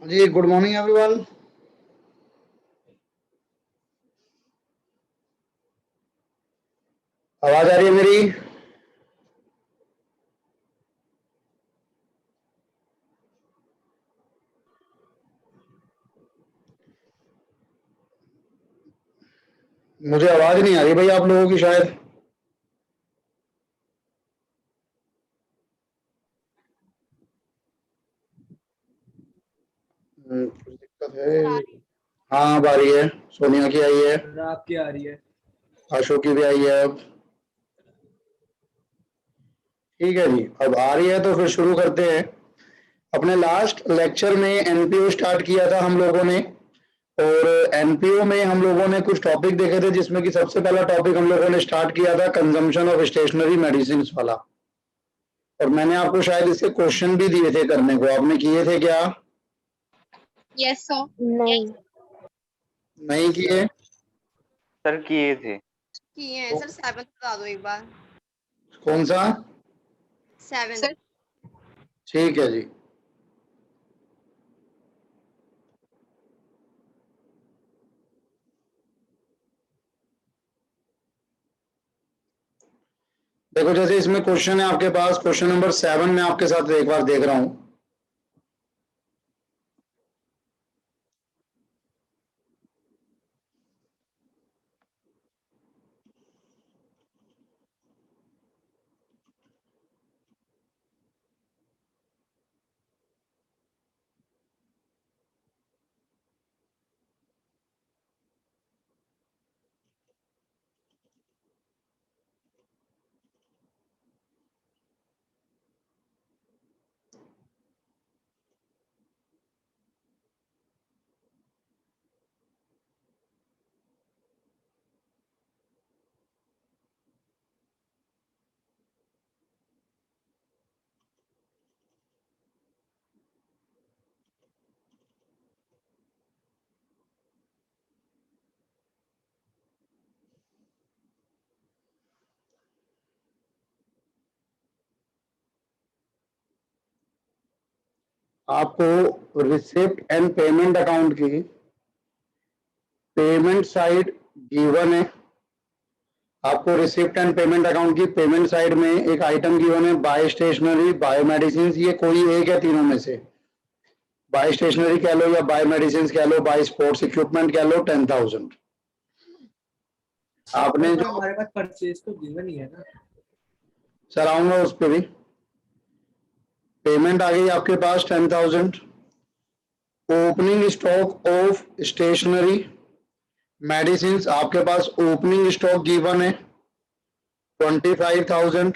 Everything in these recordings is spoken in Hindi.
जी, गुड मॉर्निंग एवरीवन। आवाज आ रही है मेरी? मुझे आवाज नहीं आ रही भाई आप लोगों की शायद। कुछ दिक्कत है। सर आ रही हाँ, अब आ रही है। सोनिया की आई है, है आपकी आ रही है। आशु की भी आई है अब। ठीक है जी, अब आ रही है तो फिर शुरू करते हैं। अपने लास्ट लेक्चर में एनपीओ स्टार्ट किया था हम लोगों ने, और एनपीओ में हम लोगों ने कुछ टॉपिक देखे थे, जिसमें कि सबसे पहला टॉपिक हम लोगों ने स्टार्ट किया था कंजम्पशन ऑफ स्टेशनरी मेडिसिन वाला। और मैंने आपको शायद इसके क्वेश्चन भी दिए थे करने को, आपने किए थे क्या? Yes sir. नहीं नहीं किए? सर किए थे। किए हैं सर। 7 बता दो एक बार। कौन सा? 7। ठीक है जी। देखो, जैसे इसमें क्वेश्चन है आपके पास, क्वेश्चन नंबर 7 में आपके साथ एक बार देख रहा हूं। आपको रिसिप्ट एंड पेमेंट अकाउंट की पेमेंट साइड गिवन है। आपको रिसिप्ट एंड पेमेंट अकाउंट की पेमेंट साइड में एक आइटम गिवन है, बाय स्टेशनरी, बाय मेडिसिन। ये कोई एक है तीनों में से। बाय स्टेशनरी कह लो या बाय मेडिसिन कह लो, बाय स्पोर्ट्स इक्विपमेंट कह लो, 10,000। आपने जो हमारे पास परचेज तो गिवन ही है ना। सर आऊंगा उस पर भी। पेमेंट आ गई आपके पास 10,000। Opening stock of stationery medicine आपके पास ओपनिंग स्टॉक गिवन है 25,000।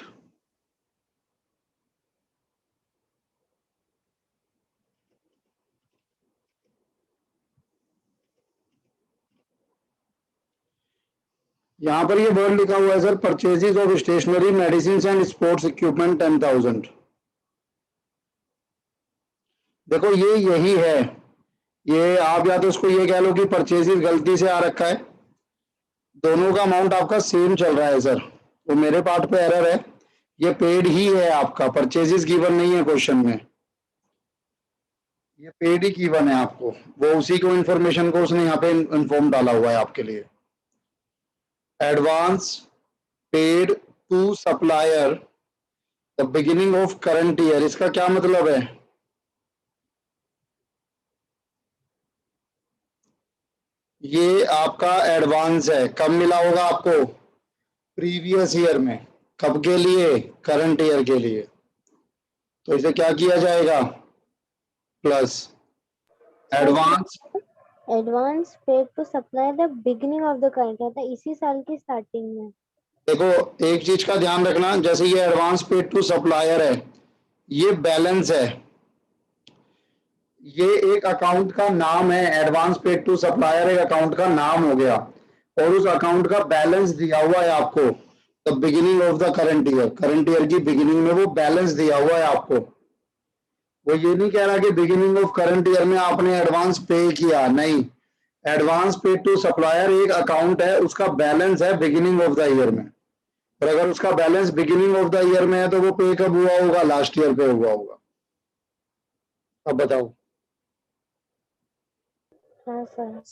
यहां पर ये वर्ड लिखा हुआ है sir, purchases of stationery medicine and sports equipment 10,000। देखो ये यही है। ये आप या तो उसको ये कह लो कि परचेजेस गलती से आ रखा है। दोनों का अमाउंट आपका सेम चल रहा है सर, वो मेरे पार्ट पे एरर है। ये पेड ही है आपका, परचेजेस गिवन नहीं है क्वेश्चन में। ये पेड ही गिवन है आपको, वो उसी को इन्फॉर्मेशन को उसने यहाँ पे इन्फॉर्म डाला हुआ है आपके लिए। Advance paid to supplier the beginning of current year, इसका क्या मतलब है? ये आपका एडवांस है, कब मिला होगा आपको? प्रीवियस ईयर में। कब के लिए? करंट ईयर के लिए। तो इसे क्या किया जाएगा? Plus advance advance paid to supply the beginning of the current, मतलब इसी साल की स्टार्टिंग में। देखो एक चीज का ध्यान रखना, जैसे ये एडवांस पेड टू सप्लायर है, ये बैलेंस है। ये एक अकाउंट का नाम है, एडवांस पेड टू सप्लायर एक अकाउंट का नाम हो गया, और उस अकाउंट का बैलेंस दिया हुआ है आपको the beginning of the current year. Current year की बिगिनिंग में वो बैलेंस दिया हुआ है आपको। वो ये नहीं कह रहा कि बिगिनिंग ऑफ करंट ईयर में आपने एडवांस पे किया, नहीं। एडवांस पेड टू सप्लायर एक अकाउंट है, उसका बैलेंस है बिगिनिंग ऑफ द ईयर में। और अगर उसका balance beginning of the year में है तो वो पे कब हुआ होगा? लास्ट ईयर पे हुआ होगा। अब बताओ। हाँ सर।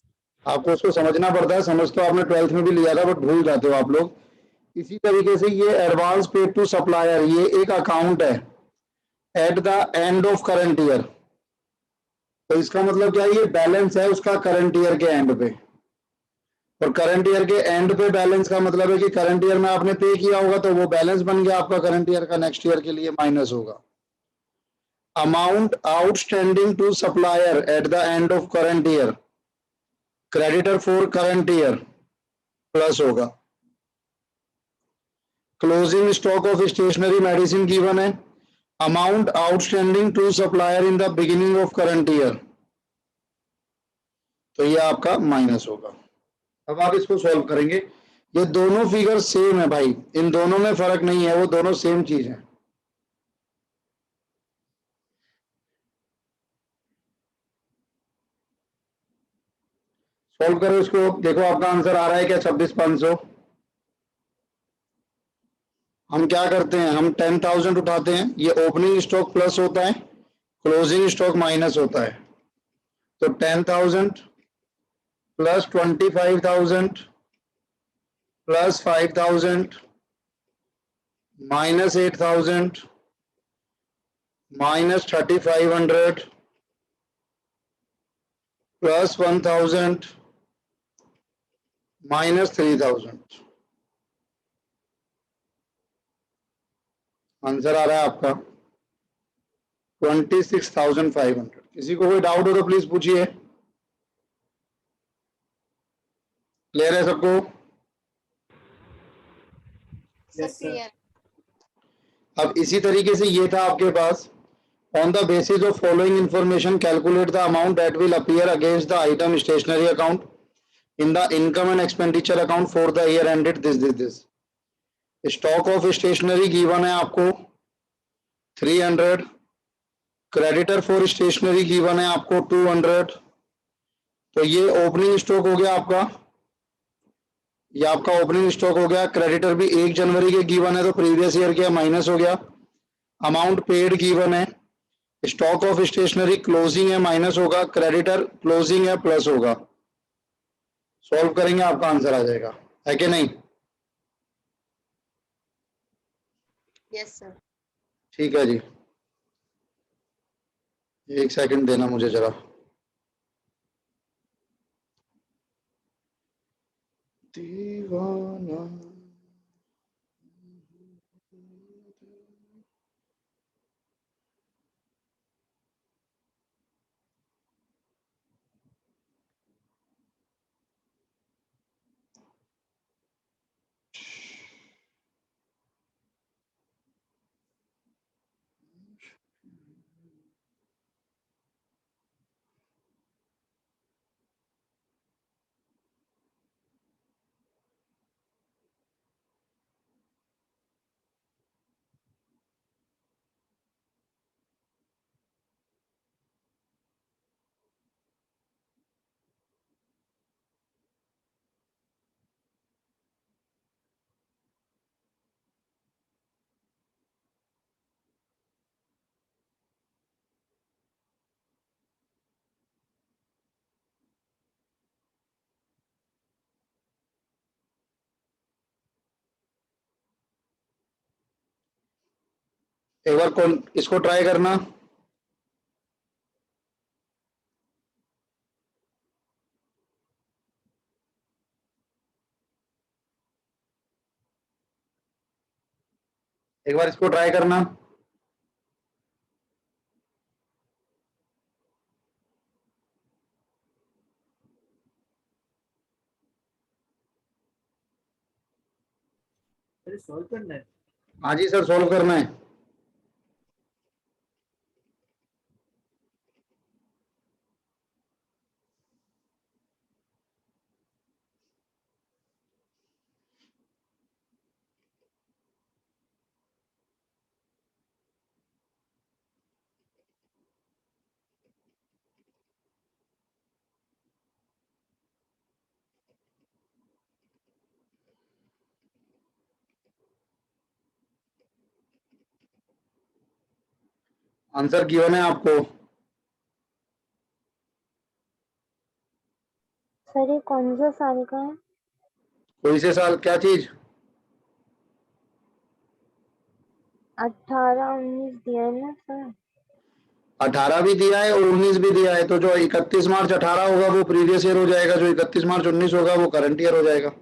आपको उसको समझना पड़ता है, समझ तो आपने 12th में भी लिया था बट भूल जाते हो आप लोग। इसी तरीके से ये एडवांस पेड टू सप्लायर, ये एक अकाउंट है eight the end of current year. तो इसका मतलब क्या है, ये बैलेंस है उसका करंट ईयर के एंड पे। और करंट ईयर के एंड पे बैलेंस का मतलब है कि करंट ईयर में आपने पे किया होगा तो वो बैलेंस बन गया आपका करंट ईयर का, नेक्स्ट ईयर के लिए माइनस होगा। Amount outstanding to supplier at the end of current year, creditor for current year plus होगा। Closing stock of stationery medicine given है, amount outstanding to supplier in the beginning of current year, तो ये आपका माइनस होगा। अब आप इसको सॉल्व करेंगे। ये दोनों फिगर सेम है भाई, इन दोनों में फर्क नहीं है, वो दोनों सेम चीज है। सॉल्व करो इसको, देखो आपका आंसर आ रहा है क्या 26,500। हम क्या करते हैं, हम 10,000 उठाते हैं, ये ओपनिंग स्टॉक प्लस होता है, क्लोजिंग स्टॉक माइनस होता है। तो 10,000 plus 25,000 plus 5,000 minus 8,000 minus 3,500 plus 1,000 minus 3,000। Answer आ रहा है आपका 26,500। किसी को कोई डाउट हो तो प्लीज पूछिए। क्लियर है सबको? Sir Yes, sir. क्लियर। अब इसी तरीके से ये था आपके पास, on the basis of following information calculate the amount that will appear against the item stationery account in the income and expenditure account for the year ended this। Stock of stationery given है आपको 300, क्रेडिटर फॉर स्टेशनरी गिवन है आपको 200। तो ये ओपनिंग स्टॉक हो गया आपका, ये आपका ओपनिंग स्टॉक हो गया। क्रेडिटर भी 1 जनवरी के गिवन है तो प्रीवियस ईयर के माइनस हो गया। अमाउंट पेड गिवन है, स्टॉक ऑफ स्टेशनरी क्लोजिंग है माइनस होगा, क्रेडिटर क्लोजिंग है प्लस होगा। सॉल्व करेंगे आपका आंसर आ जाएगा, है कि नहीं? Yes sir. ठीक है जी, एक सेकंड देना मुझे जरा। दीवाना एक बार कौन इसको ट्राई करना। एक बार इसको ट्राई करना। अरे सॉल्व करना है। हाँ जी सर, सॉल्व करना है। आंसर गिवन है आपको। कौन सा साल का है? कोई से साल क्या चीज? 18-19 दिया है ना सर? 18 भी दिया है और 19 भी दिया है, तो जो 31 मार्च 18 होगा वो प्रीवियस ईयर हो जाएगा, जो 31 मार्च 19 होगा वो करंट ईयर हो जाएगा।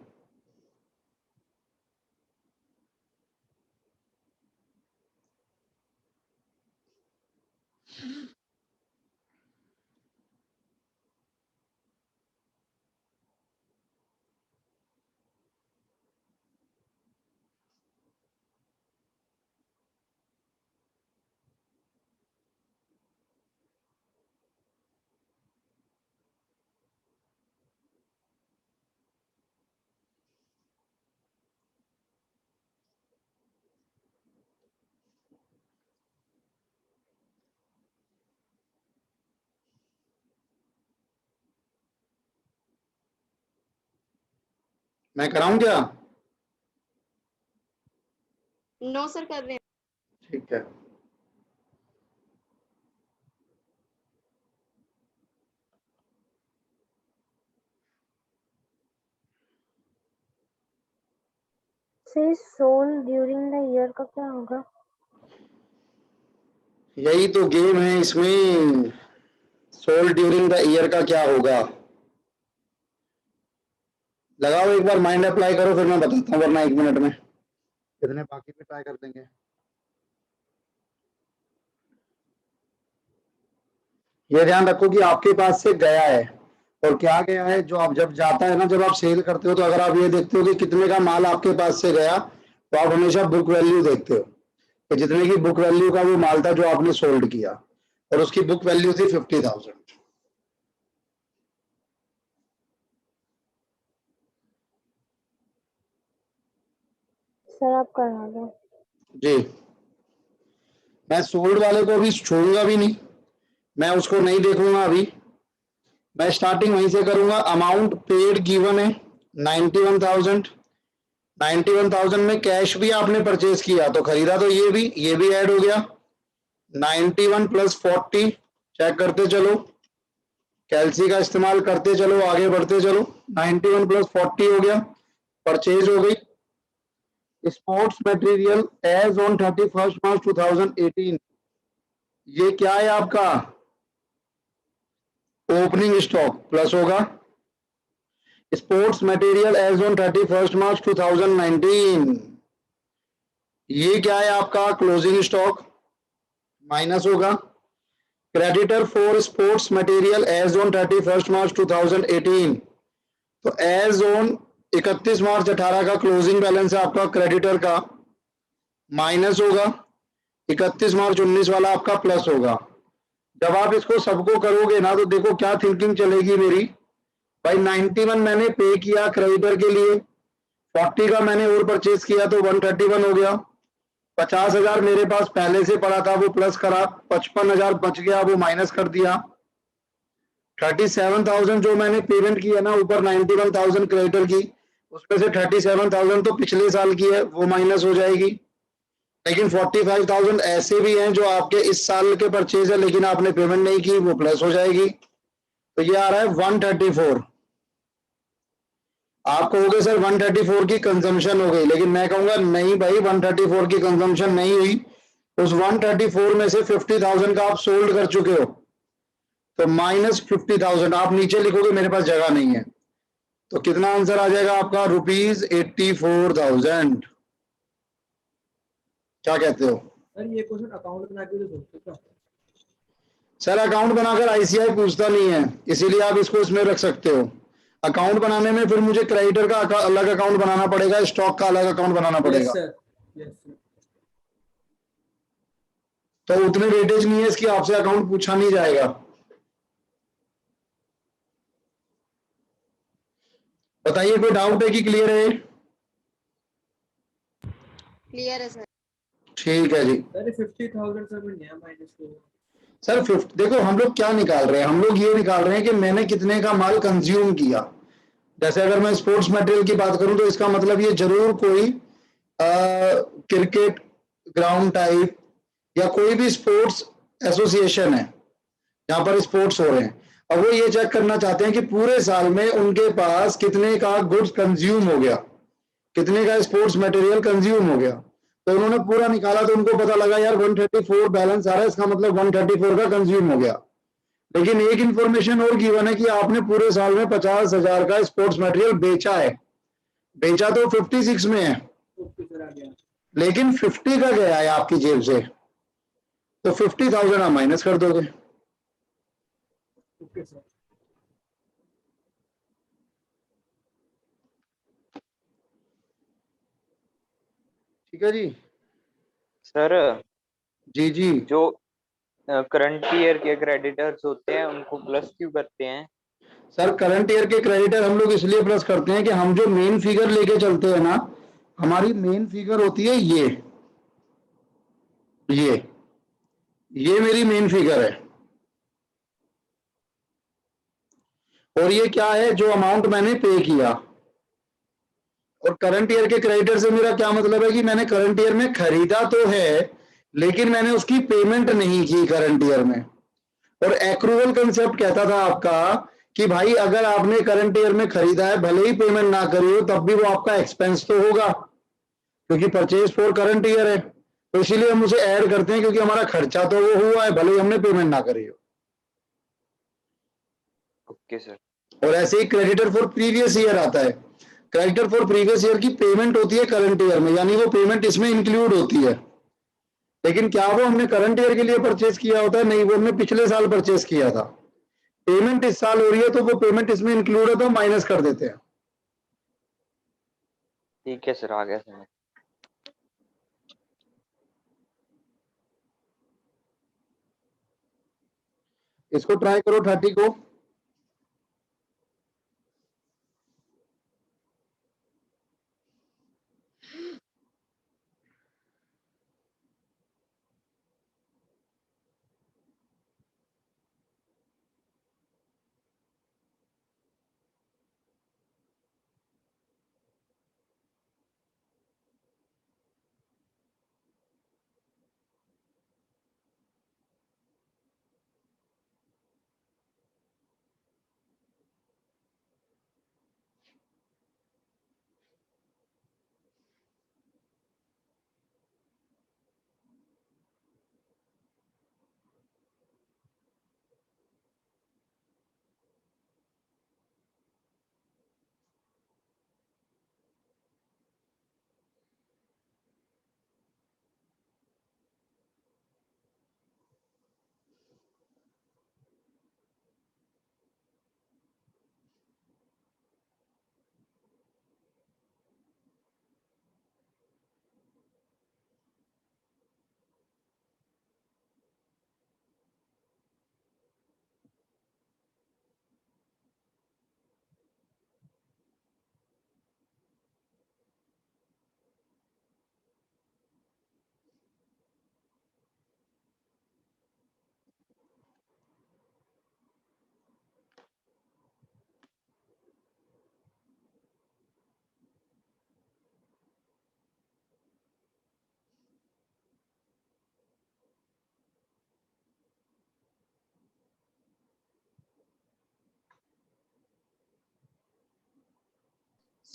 मैं कराऊं क्या? नो सर, कर रहे हैं। ठीक है। से सोल्ड ड्यूरिंग द ईयर का क्या होगा? यही तो गेम है इसमें, सोल्ड ड्यूरिंग द ईयर का क्या होगा। लगाओ एक बार, माइंड अप्लाई करो, फिर मैं बताता हूँ, वरना 1 मिनट में कितने बाकी पे ट्राई कर देंगे। ये ध्यान रखो कि आपके पास से गया है और क्या गया है, जो आप जब जाता है ना, जब आप सेल करते हो तो अगर आप ये देखते हो कि कितने का माल आपके पास से गया, तो आप हमेशा बुक वैल्यू देखते हो कि जितने की बुक वैल्यू का वो माल था जो आपने सोल्ड किया, और उसकी बुक वैल्यू थी 50,000। सर आप करा दो। जी, मैं सोल्ड वाले को अभी छोड़ूंगा भी नहीं, मैं उसको नहीं देखूंगा अभी, मैं स्टार्टिंग वहीं से करूंगा। अमाउंट पेड गिवन है 91,000। 91,000 में कैश भी आपने परचेज किया तो खरीदा, तो ये भी ऐड हो गया। 91 प्लस 40, चेक करते चलो, कैलसी का इस्तेमाल करते चलो, आगे बढ़ते चलो। 91 प्लस 40 हो गया, परचेज हो गई। Sports material as on 31 March 2018, ये क्या है आपका? ओपनिंग स्टॉक प्लस होगा। Sports material as on 31 March 2019, ये क्या है आपका? क्लोजिंग स्टॉक माइनस होगा। Creditor for sports material as on 31 March 2018, तो एज ऑन 31 मार्च 18 का क्लोजिंग बैलेंस है आपका क्रेडिटर का, माइनस होगा। 31 मार्च 19 वाला आपका प्लस होगा। जब आप इसको सबको करोगे ना, तो देखो क्या थिंकिंग चलेगी मेरी। भाई 91 मैंने पे किया क्रेडिटर के लिए, 40 का मैंने और परचेज किया तो 131 हो गया। 50,000 मेरे पास पहले से पड़ा था, वो प्लस करा, 55,000 बच गया, वो माइनस कर दिया। 37,000 जो मैंने पेमेंट किया ना ऊपर 91,000 क्रेडिटर की, उसमें से 37,000 तो पिछले साल की है, वो माइनस हो जाएगी। लेकिन 45,000 ऐसे भी हैं जो आपके इस साल के परचेज है लेकिन आपने पेमेंट नहीं की, वो प्लस हो जाएगी। तो ये आ रहा है 134। आप कहोगे सर 134 की कंजम्पशन हो गई, लेकिन मैं कहूंगा नहीं भाई, 134 की कंजम्पशन नहीं हुई। उस 134 में से 50,000 का आप सोल्ड कर चुके हो, तो माइनस 50,000 आप नीचे लिखोगे, मेरे पास जगह नहीं है, तो कितना आंसर आ जाएगा आपका? ₹84,000। क्या कहते हो सर ये क्वेश्चन अकाउंट बना के तो सोचते क्या? सर? अकाउंट बनाकर आईसीआई पूछता नहीं है, इसीलिए आप इसको इसमें रख सकते हो। अकाउंट बनाने में फिर मुझे क्रेडिटर का अलग अकाउंट बनाना पड़ेगा, स्टॉक का अलग अकाउंट बनाना यस पड़ेगा, सर, यस सर। तो उतने वेटेज नहीं है इसकी, आपसे अकाउंट पूछा नहीं जाएगा। बताइए कोई डाउट है कि क्लियर है? क्लियर है सर। ठीक है जी। सर 50,000 सर में नया माइनस हो। सर देखो हम लोग क्या निकाल रहे हैं, हम लोग ये निकाल रहे हैं कि मैंने कितने का माल कंज्यूम किया। जैसे अगर मैं स्पोर्ट्स मटेरियल की बात करूं तो इसका मतलब ये जरूर कोई क्रिकेट ग्राउंड टाइप या कोई भी स्पोर्ट्स एसोसिएशन है जहां पर स्पोर्ट्स हो रहे हैं। अब वो ये चेक करना चाहते हैं कि पूरे साल में उनके पास कितने का गुड्स कंज्यूम हो गया, कितने का स्पोर्ट्स मटेरियल कंज्यूम हो गया। तो उन्होंने पूरा निकाला तो उनको पता लगा यार 134 बैलेंस आ रहा है, इसका मतलब 134 का कंज्यूम हो गया। लेकिन एक इंफॉर्मेशन और गिवन है कि आपने पूरे साल में 50,000 का स्पोर्ट्स मटेरियल बेचा है। बेचा तो 56 में है, ओके सर, आ गया। लेकिन 50 का गया है आपकी जेब से, तो 50,000 आप माइनस कर दोगे। Okay sir. ठीक है जी। सर जी जी। जो करंट ईयर के क्रेडिटर्स होते हैं उनको प्लस क्यों करते हैं? सर करंट ईयर के क्रेडिटर हम लोग इसलिए प्लस करते हैं कि हम जो मेन फिगर लेके चलते हैं ना, हमारी मेन फिगर होती है ये मेरी मेन फिगर है। और ये क्या है, जो अमाउंट मैंने पे किया। और करंट ईयर के क्रेडिटर से मेरा क्या मतलब है कि मैंने करंट ईयर में खरीदा तो है, लेकिन मैंने उसकी पेमेंट नहीं की करंट ईयर में। और एक्रूवल कंसेप्ट कहता था आपका कि भाई अगर आपने करंट ईयर में खरीदा है, भले ही पेमेंट ना करी हो, तब भी वो आपका एक्सपेंस तो होगा, क्योंकि परचेज फॉर करंट ईयर है। तो इसीलिए हम उसे ऐड करते हैं, क्योंकि हमारा खर्चा तो वो हुआ है, भले ही हमने पेमेंट ना करी हो। Okay sir. और ऐसे ही क्रेडिटर फॉर प्रीवियस ईयर आता है। क्रेडिटर फॉर प्रीवियस ईयर की पेमेंट होती है करंट ईयर में, यानी वो पेमेंट इसमें इंक्लूड होती है। लेकिन क्या वो हमने करंट ईयर के लिए परचेज किया होता है? नहीं, वो हमने पिछले साल परचेज किया था। पेमेंट इस साल हो रही है तो वो पेमेंट इसमें इंक्लूड है, तो माइनस कर देते हैं। ठीक है सर, आ गया समझ। इसको ट्राई करो 30 को।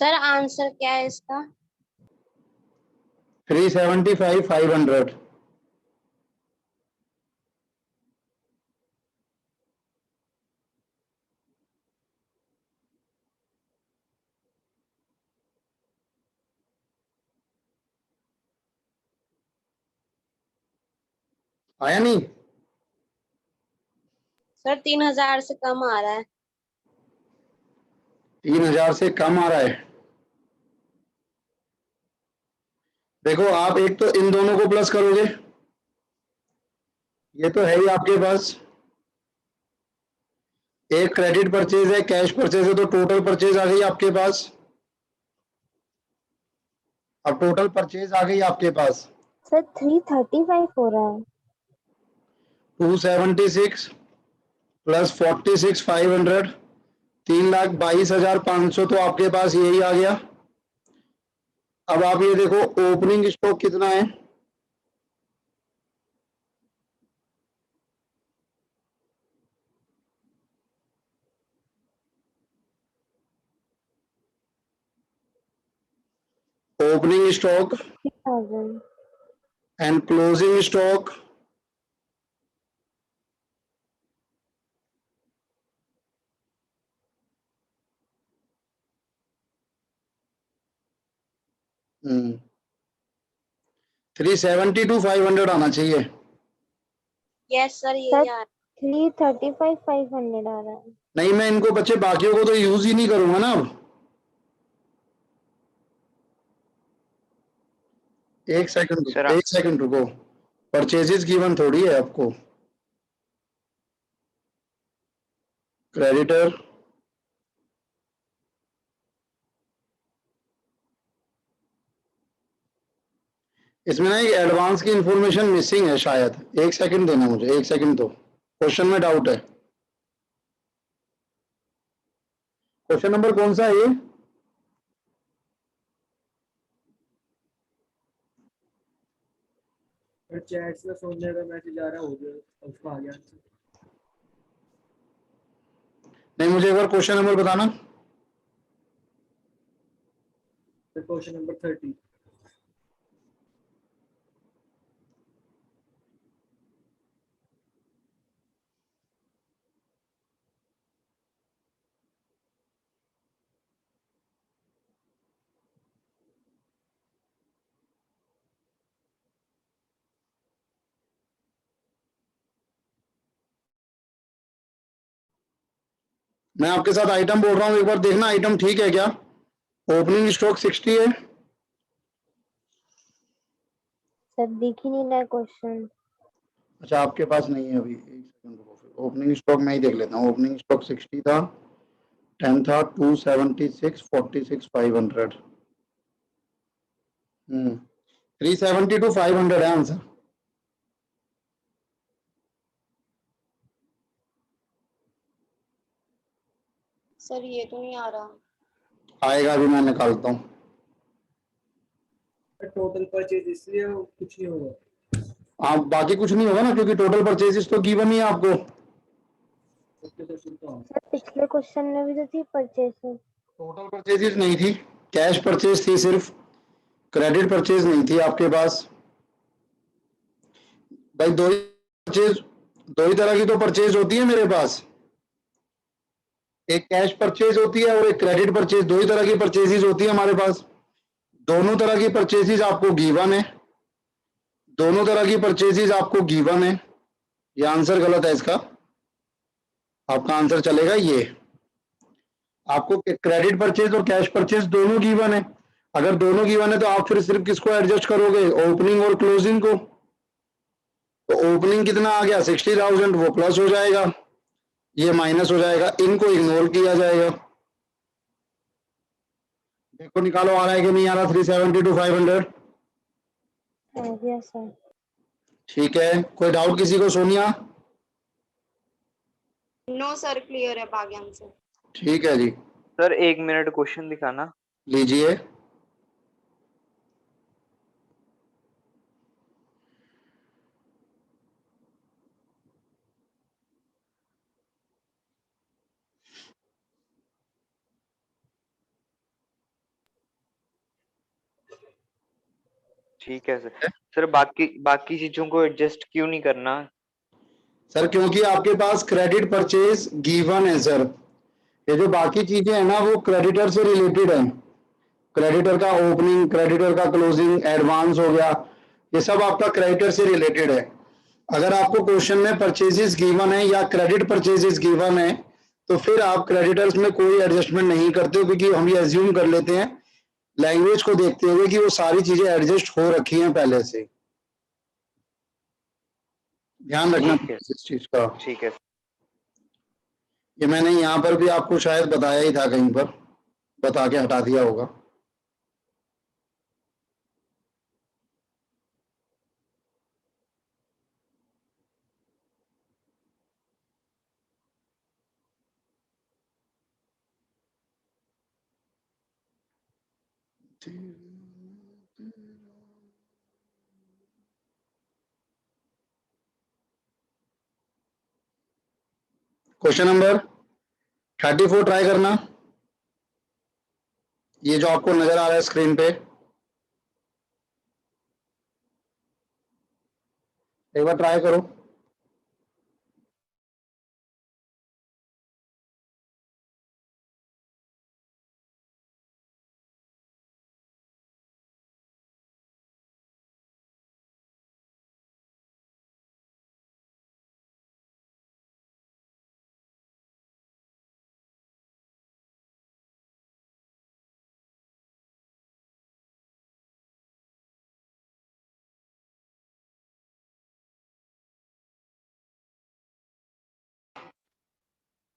सर आंसर क्या है इसका? 375 500। आया नहीं? सर 3,000 से कम आ रहा है। 3,000 से कम आ रहा है। देखो, आप एक तो इन दोनों को प्लस करोगे, ये तो है ही आपके पास। एक क्रेडिट परचेज है, कैश परचेज है, तो टोटल परचेज आ गई आपके पास। अब टोटल परचेज आ गई आपके पास सर 335 हो रहा है। 276 प्लस 46 500, 3,22,500, तो आपके पास यही आ गया। अब आप ये देखो, ओपनिंग स्टॉक कितना है? Opening stock 3,000. And closing stock hmm 370 to 500 आना चाहिए। यस सर यही सर आ रहा 335,500 आ रहा है। नहीं, मैं इनको बच्चे बाकियों को तो यूज ही नहीं करूंगा ना अब। एक सेकंड सर एक सेकंड रुको, परचेजेस गिवन थोड़ी है आपको। क्रेडिटर, इसमें ना एक एडवांस की इंफॉर्मेशन मिसिंग है शायद। एक सेकंड देना मुझे, एक सेकंड। तो क्वेश्चन में डाउट है। क्वेश्चन नंबर कौन सा है ये? सर चैट्स में सोने का मैसेज आ रहा हो गया, उसका आ गया आंसर। नहीं, मुझे एक बार क्वेश्चन नंबर बताना। Sir question number 30। मैं आपके साथ आइटम बोल रहा हूँ, एक बार देखना आइटम ठीक है क्या। ओपनिंग स्टॉक 60 है। सर दिख ही नहीं रहा है क्वेश्चन। अच्छा, आपके पास नहीं है अभी। एक सेकंड रुको, फिर ओपनिंग स्टॉक मैं ही देख लेता हूँ। ओपनिंग स्टॉक 60 था, 10 था, 276, 46, 500। 370 to 500 है आंसर। सर ये तो नहीं आ रहा। आएगा अभी, मैं निकालता हूँ। टोटल परचेज इसलिए कुछ नहीं होगा। आप बाकी कुछ नहीं होगा ना, क्योंकि टोटल परचेजेस तो गिवन ही है आपको। ओके सर, सुनता हूँ। सर पिछले क्वेश्चन में भी तो थी परचेसेस। टोटल परचेजेस नहीं थी, कैश परचेज थी सिर्फ, क्रेडिट परचेज नहीं थी आपके पास। भाई दो ही तरह की तो परचेज होती है मेरे पास। एक कैश परचेज होती है और एक क्रेडिट परचेज, दो ही तरह की परचेजेस होती है हमारे पास। दोनों तरह की परचेजेस आपको गिवन है, दोनों तरह की परचेजेस आपको गिवन है। ये आंसर गलत है इसका। आपका आंसर चलेगा ये। आपको क्रेडिट परचेज और कैश परचेज दोनों गिवन है। अगर दोनों गिवन है तो आप फिर सिर्फ किसको एडजस्ट करोगे? ओपनिंग और क्लोजिंग को। तो ओपनिंग कितना आ गया? 60,000, वो प्लस हो जाएगा, ये माइनस हो जाएगा, इनको इग्नोर किया जाएगा। देखो निकालो, आ रहा है कि नहीं आ रहा? 370 to 500। आ गया सर। ठीक है, कोई डाउट किसी को? सोनिया? नो सर क्लियर है बाकी आंसर। ठीक है जी, सर 1 मिनट क्वेश्चन दिखाना। लीजिए। ठीक है सर। सर बाकी बाकी चीजों को एडजस्ट क्यों नहीं करना? सर क्योंकि आपके पास क्रेडिट परचेज गिवन है सर। ये जो बाकी चीजें हैं ना, वो क्रेडिटर से रिलेटेड है। क्रेडिटर का ओपनिंग, क्रेडिटर का क्लोजिंग, एडवांस हो गया, ये सब आपका क्रेडिटर से रिलेटेड है। अगर आपको क्वेश्चन में परचेजेस गिवन है या क्रेडिट परचेजेस गिवन है, तो फिर आप क्रेडिटर्स में कोई एडजस्टमेंट नहीं करते हो, क्योंकि हम ये एज्यूम कर लेते हैं लैंग्वेज को देखते हुए कि वो सारी चीजें एडजस्ट हो रखी हैं पहले से। ध्यान रखना ठीक है इस चीज का। ठीक है। ये मैंने यहाँ पर भी आपको शायद बताया ही था, कहीं पर बता के हटा दिया होगा। क्वेश्चन नंबर 34 ट्राई करना। ये जो आपको नजर आ रहा है स्क्रीन पे, एक बार ट्राई करो।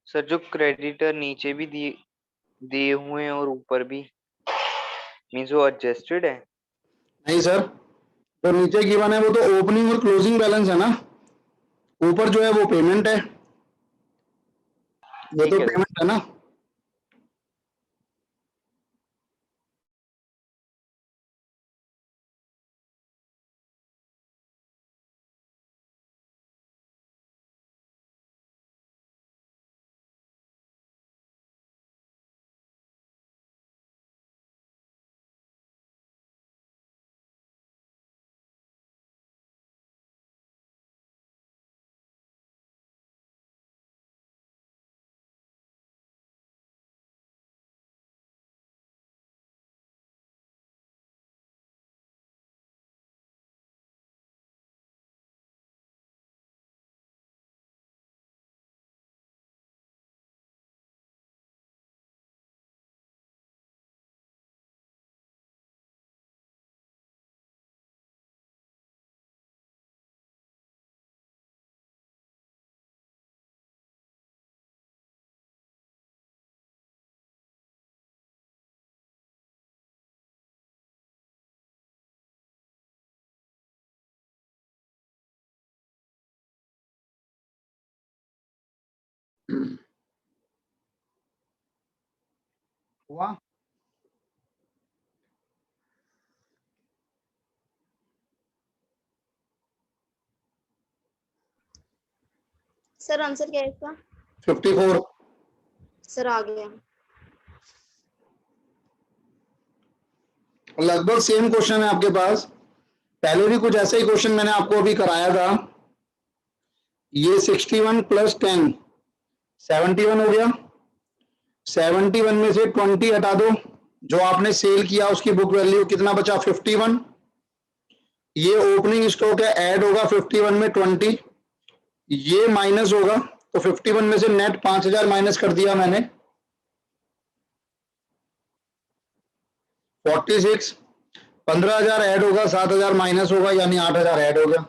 सर जो क्रेडिटर नीचे भी दिए दिए हुए हैं और ऊपर भी, मीन्स वो एडजस्टेड है। नहीं सर, तो नीचे गिवन है वो तो ओपनिंग और क्लोजिंग बैलेंस है ना, ऊपर जो है वो पेमेंट है, ये ठीक तो है सर। पेमेंट है ना। हुआ। सर आंसर क्या है इसका? 54। सर आ गया। लगभग सेम क्वेश्चन है आपके पास, पहले भी कुछ ऐसा ही क्वेश्चन मैंने आपको अभी कराया था। ये 61 प्लस 10 71 हो गया। 71 में से 20 हटा दो, जो आपने सेल किया उसकी बुक वैल्यू कितना बचा 51। ये ओपनिंग स्टॉक है, ऐड होगा 51 में 20, ये माइनस होगा, तो 51 में से नेट 5000 माइनस कर दिया मैंने, 46। 15000 ऐड होगा, 7000 माइनस होगा, यानी 8000 ऐड हो गया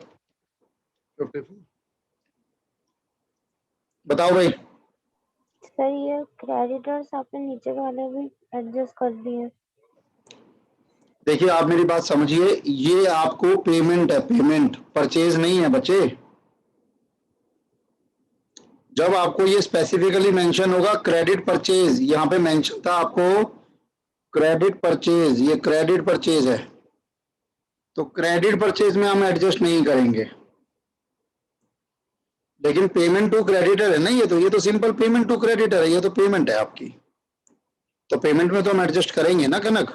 54। बताओ भाई। सर ये क्रेडिटर्स आपने नीचे वाले भी एडजस्ट कर दिए। देखिए आप मेरी बात समझिए, ये आपको पेमेंट है, पेमेंट परचेज नहीं है बच्चे। जब आपको ये स्पेसिफिकली मेंशन होगा क्रेडिट परचेज, यहां पे मेंशन था आपको क्रेडिट परचेज, ये क्रेडिट परचेज है, तो क्रेडिट परचेज में हम एडजस्ट नहीं करेंगे। लेकिन पेमेंट टू क्रेडिटर है ना, ये तो सिंपल पेमेंट टू क्रेडिटर है, ये तो पेमेंट है आपकी, तो पेमेंट में तो हम एडजस्ट करेंगे ना कनक।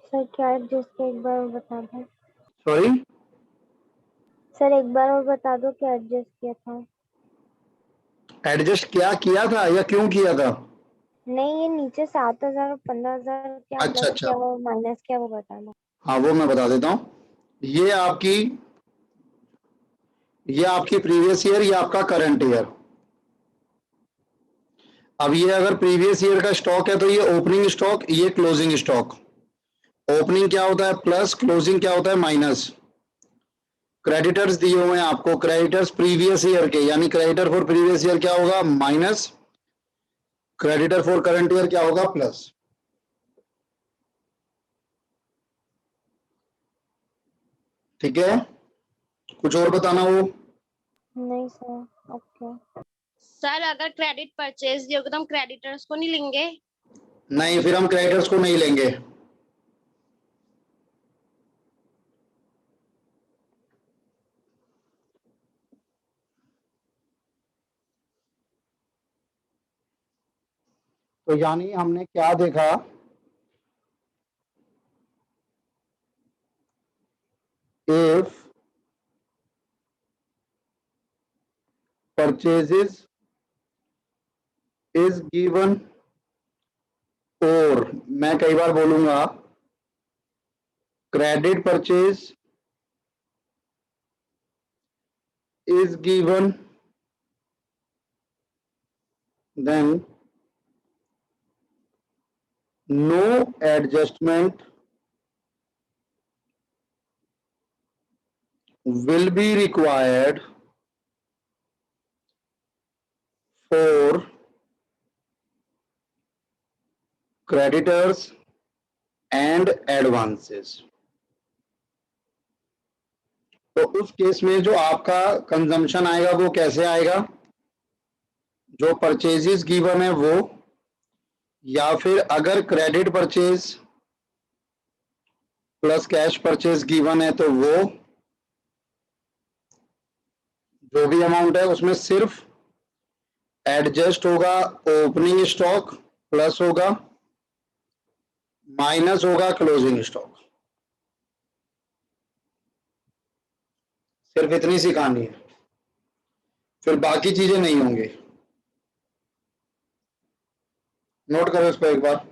सर क्या एडजस्ट किया एक बार और बता दो। सॉरी, सर एक बार और बता दो क्या एडजस्ट किया था। एडजस्ट क्या किया था या क्यों किया था? नहीं ये नीचे 7000 और 15000 क्या अच्छा प्लस अच्छा, क्या वो माइनस क्या वो बताना। हाँ वो मैं बता देता हूँ। ये आपकी प्रीवियस ईयर, ये आपका करंट ईयर। अब ये अगर प्रीवियस ईयर का स्टॉक है तो ये ओपनिंग स्टॉक, ये क्लोजिंग स्टॉक। ओपनिंग क्या होता है प्लस, क्लोजिंग क्या होता है माइनस। क्रेडिटर्स दिए हुए हैं आपको, क्रेडिटर्स प्रीवियस ईयर के, यानी क्रेडिटर फॉर प्रीवियस ईयर क्या होगा minus, creditor for current year क्या होगा प्लस। ठीक है, कुछ और बताना हो? नहीं सर ओके। सर अगर क्रेडिट परचेज दियोगे तो हम क्रेडिटर्स को नहीं लेंगे? नहीं, फिर हम क्रेडिटर्स को नहीं लेंगे। तो यानी हमने क्या देखा, if purchases is given और मैं कई बार बोलूंगा credit purchase is given, then no adjustment will be required for creditors and advances. तो उस केस में जो आपका कंजम्पशन आएगा वो कैसे आएगा, जो परचेजेस गिवन है वो, या फिर अगर credit purchase plus cash purchase given है तो वो जो भी अमाउंट है उसमें सिर्फ एडजस्ट होगा ओपनिंग स्टॉक प्लस होगा माइनस होगा क्लोजिंग स्टॉक। सिर्फ इतनी सी कहानी है, फिर बाकी चीजें नहीं होंगी। नोट करो इस पर एक बार।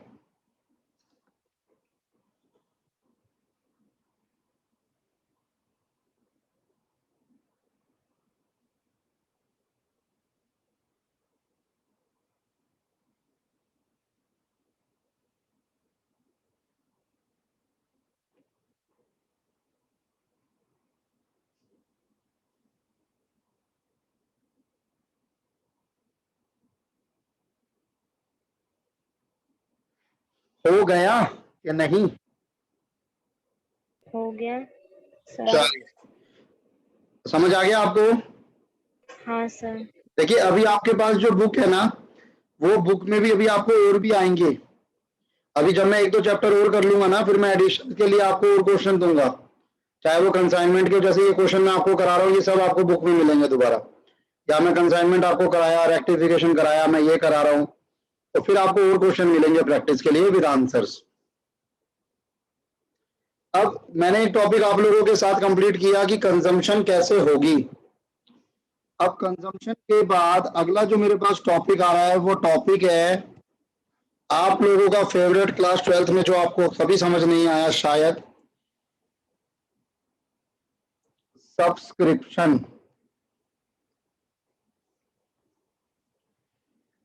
हो गया या नहीं? हो गया सर। चलिए, समझ आ गया आपको? हाँ सर। देखिए अभी आपके पास जो बुक है ना, वो बुक में भी अभी आपको और भी आएंगे। अभी जब मैं एक दो चैप्टर और कर लूंगा ना, फिर मैं एडिशन के लिए आपको और क्वेश्चन दूंगा, चाहे वो कंसाइनमेंट के जैसे ये क्वेश्चन मैं आपको करा रहा हूँ, ये सब आपको बुक में मिलेंगे दोबारा, या मैं कंसाइनमेंट आपको कराया, रेक्टिफिकेशन कराया, मैं ये करा रहा हूँ, तो फिर आपको और क्वेश्चन मिलेंगे प्रैक्टिस के लिए विद आंसर्स। अब मैंने एक टॉपिक आप लोगों के साथ कंप्लीट किया कि कंजम्पशन कैसे होगी। अब कंजम्पशन के बाद अगला जो मेरे पास टॉपिक आ रहा है वो टॉपिक है आप लोगों का फेवरेट क्लास 12th में जो आपको कभी समझ नहीं आया शायद, सब्सक्रिप्शन।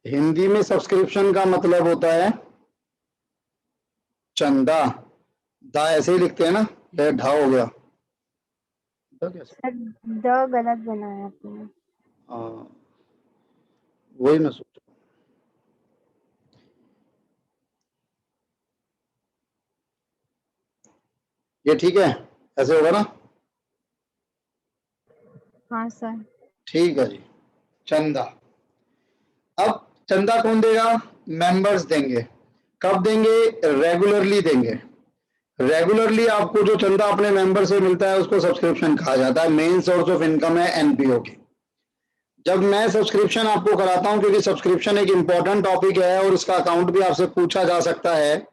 हिंदी में सब्सक्रिप्शन का मतलब होता है चंदा। दा ऐसे ही लिखते हैं ना, ये ढा हो गया। दा कैसे? सर द गलत बनाया आपने। हाँ, वही मैं सोच रहा हूँ। ये ठीक है, ऐसे होगा ना? हाँ सर। ठीक है जी। चंदा, अब चंदा कौन देगा? मेंबर्स देंगे। कब देंगे? रेगुलरली देंगे। रेगुलरली आपको जो चंदा अपने मेंबर से मिलता है उसको सब्सक्रिप्शन कहा जाता है। मेन सोर्स ऑफ इनकम है एनपीओ की। जब मैं सब्सक्रिप्शन आपको कराता हूं, क्योंकि सब्सक्रिप्शन एक इंपॉर्टेंट टॉपिक है और इसका अकाउंट भी आपसे पूछा जा सकता है,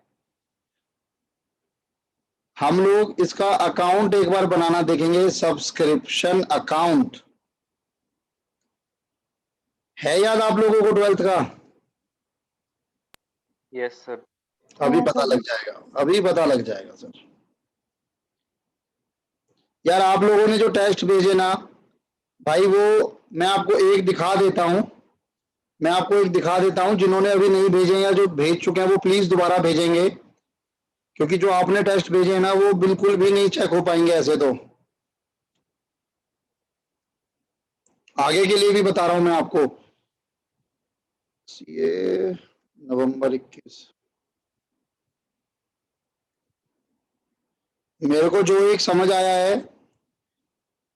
हम लोग इसका अकाउंट एक बार बनाना देखेंगे। सब्सक्रिप्शन अकाउंट है याद आप लोगों को 12th का? Yes sir. अभी पता लग जाएगा, अभी पता लग जाएगा सर। यार आप लोगों ने जो टेस्ट भेजे ना भाई, वो मैं आपको एक दिखा देता हूं, मैं आपको एक दिखा देता हूं। जिन्होंने अभी नहीं भेजे या जो भेज चुके हैं वो प्लीज दोबारा भेजेंगे, क्योंकि जो आपने टेस्ट भेजे हैं ना वो बिल्कुल भी नहीं चेक हो पाएंगे ऐसे। तो आगे के लिए भी बता रहा हूं मैं आपको। ये नवंबर 21 मेरे को जो एक समझ आया है,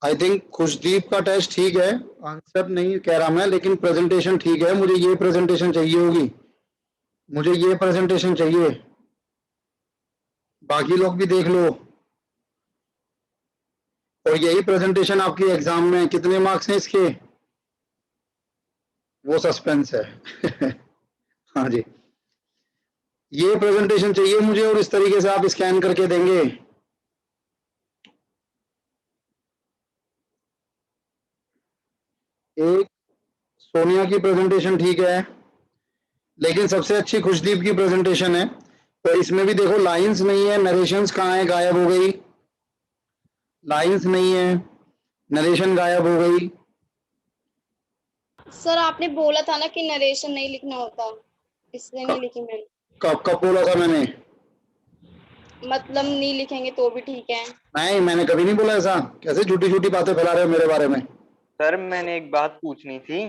आई थिंक खुशदीप का टेस्ट ठीक है, आंसर नहीं कह रहा मैं, लेकिन प्रेजेंटेशन ठीक है। मुझे ये प्रेजेंटेशन चाहिए होगी, मुझे ये प्रेजेंटेशन चाहिए। बाकी लोग भी देख लो। और यही प्रेजेंटेशन आपकी एग्जाम में कितने मार्क्स हैं इसके, वो सस्पेंस है। हाँ जी, ये प्रेजेंटेशन चाहिए मुझे, और इस तरीके से आप स्कैन करके देंगे। एक सोनिया की प्रेजेंटेशन ठीक है, लेकिन सबसे अच्छी खुशदीप की प्रेजेंटेशन है। तो इसमें भी देखो लाइंस नहीं है, नरेशंस कहाँ है, गायब हो गई। लाइंस नहीं है, नरेशन गायब हो गई। सर आपने बोला था ना कि नरेशन नहीं लिखना होता, इसलिए नहीं लिखी मैंने। कब कब बोला था मैंने? मतलब नहीं लिखेंगे तो भी ठीक है। नहीं, मैंने कभी नहीं बोला ऐसा। कैसे झूठी झूठी बातें फैला रहे हो मेरे बारे में? सर मैंने एक बात पूछनी थी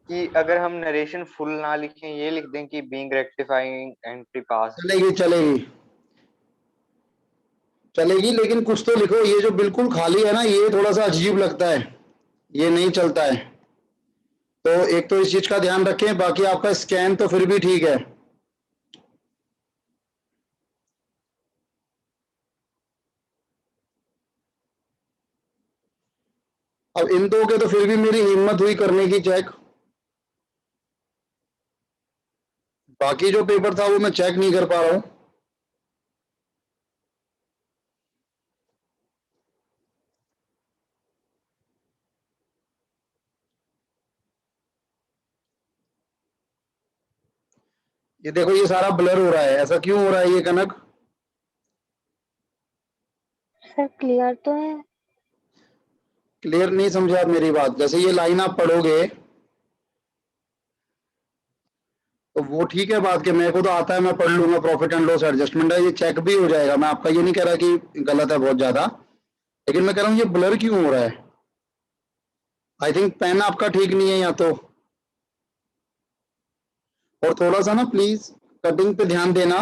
कि अगर हम नरेशन फुल ना लिखें, ये लिख दें कि बीइंग रेक्टिफाइंग एंट्री पास। चलेगी चलेगी चलेगी, लेकिन कुछ तो लिखो। ये जो बिल्कुल खाली है ना, ये थोड़ा सा अजीब लगता है, ये नहीं चलता है। तो एक तो इस चीज का ध्यान रखें, बाकी आपका स्कैन तो फिर भी ठीक है। अब इन दो के तो फिर भी मेरी हिम्मत हुई करने की चेक। बाकी जो पेपर था वो मैं चेक नहीं कर पा रहा हूं। ये देखो, ये सारा ब्लर हो रहा है। ऐसा क्यों हो रहा है ये कनक? सर क्लियर तो है। क्लियर नहीं समझे आप मेरी बात। जैसे ये लाइन आप पढ़ोगे तो वो ठीक है बात, के मेरे को तो आता है, मैं पढ़ लूंगा। प्रॉफिट एंड लॉस एडजस्टमेंट है, ये चेक भी हो जाएगा। मैं आपका ये नहीं कह रहा कि गलत है बहुत ज्यादा, लेकिन मैं कह रहा हूँ ये ब्लर क्यों हो रहा है। आई थिंक पेन आपका ठीक नहीं है या तो। और थोड़ा सा ना प्लीज कटिंग पे ध्यान देना।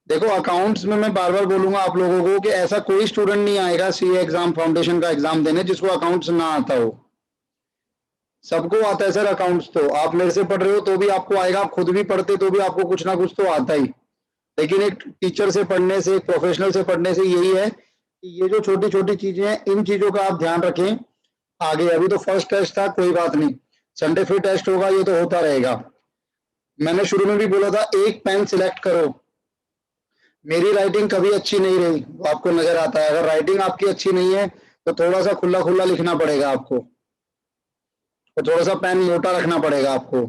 देखो अकाउंट्स में मैं बार बार बोलूंगा आप लोगों को कि ऐसा कोई स्टूडेंट नहीं आएगा सीए एग्जाम, फाउंडेशन का एग्जाम देने, जिसको अकाउंट्स ना आता हो। सबको आता है सर अकाउंट्स। तो आप मेरे से पढ़ रहे हो तो भी आपको आएगा, आप खुद भी पढ़ते तो भी आपको कुछ ना कुछ तो आता ही। लेकिन एक टीचर से पढ़ने से, एक प्रोफेशनल से पढ़ने से यही है कि ये जो छोटी छोटी चीजें हैं, इन चीजों का आप ध्यान रखें। आगे अभी तो फर्स्ट टेस्ट था, कोई बात नहीं, संडे फिर टेस्ट होगा, ये तो होता रहेगा। मैंने शुरू में भी बोला था एक पेन सिलेक्ट करो। मेरी राइटिंग कभी अच्छी नहीं रही, वो आपको नजर आता है। अगर राइटिंग आपकी अच्छी नहीं है तो थोड़ा सा खुला खुला लिखना पड़ेगा आपको, और थोड़ा सा पेन मोटा रखना पड़ेगा आपको।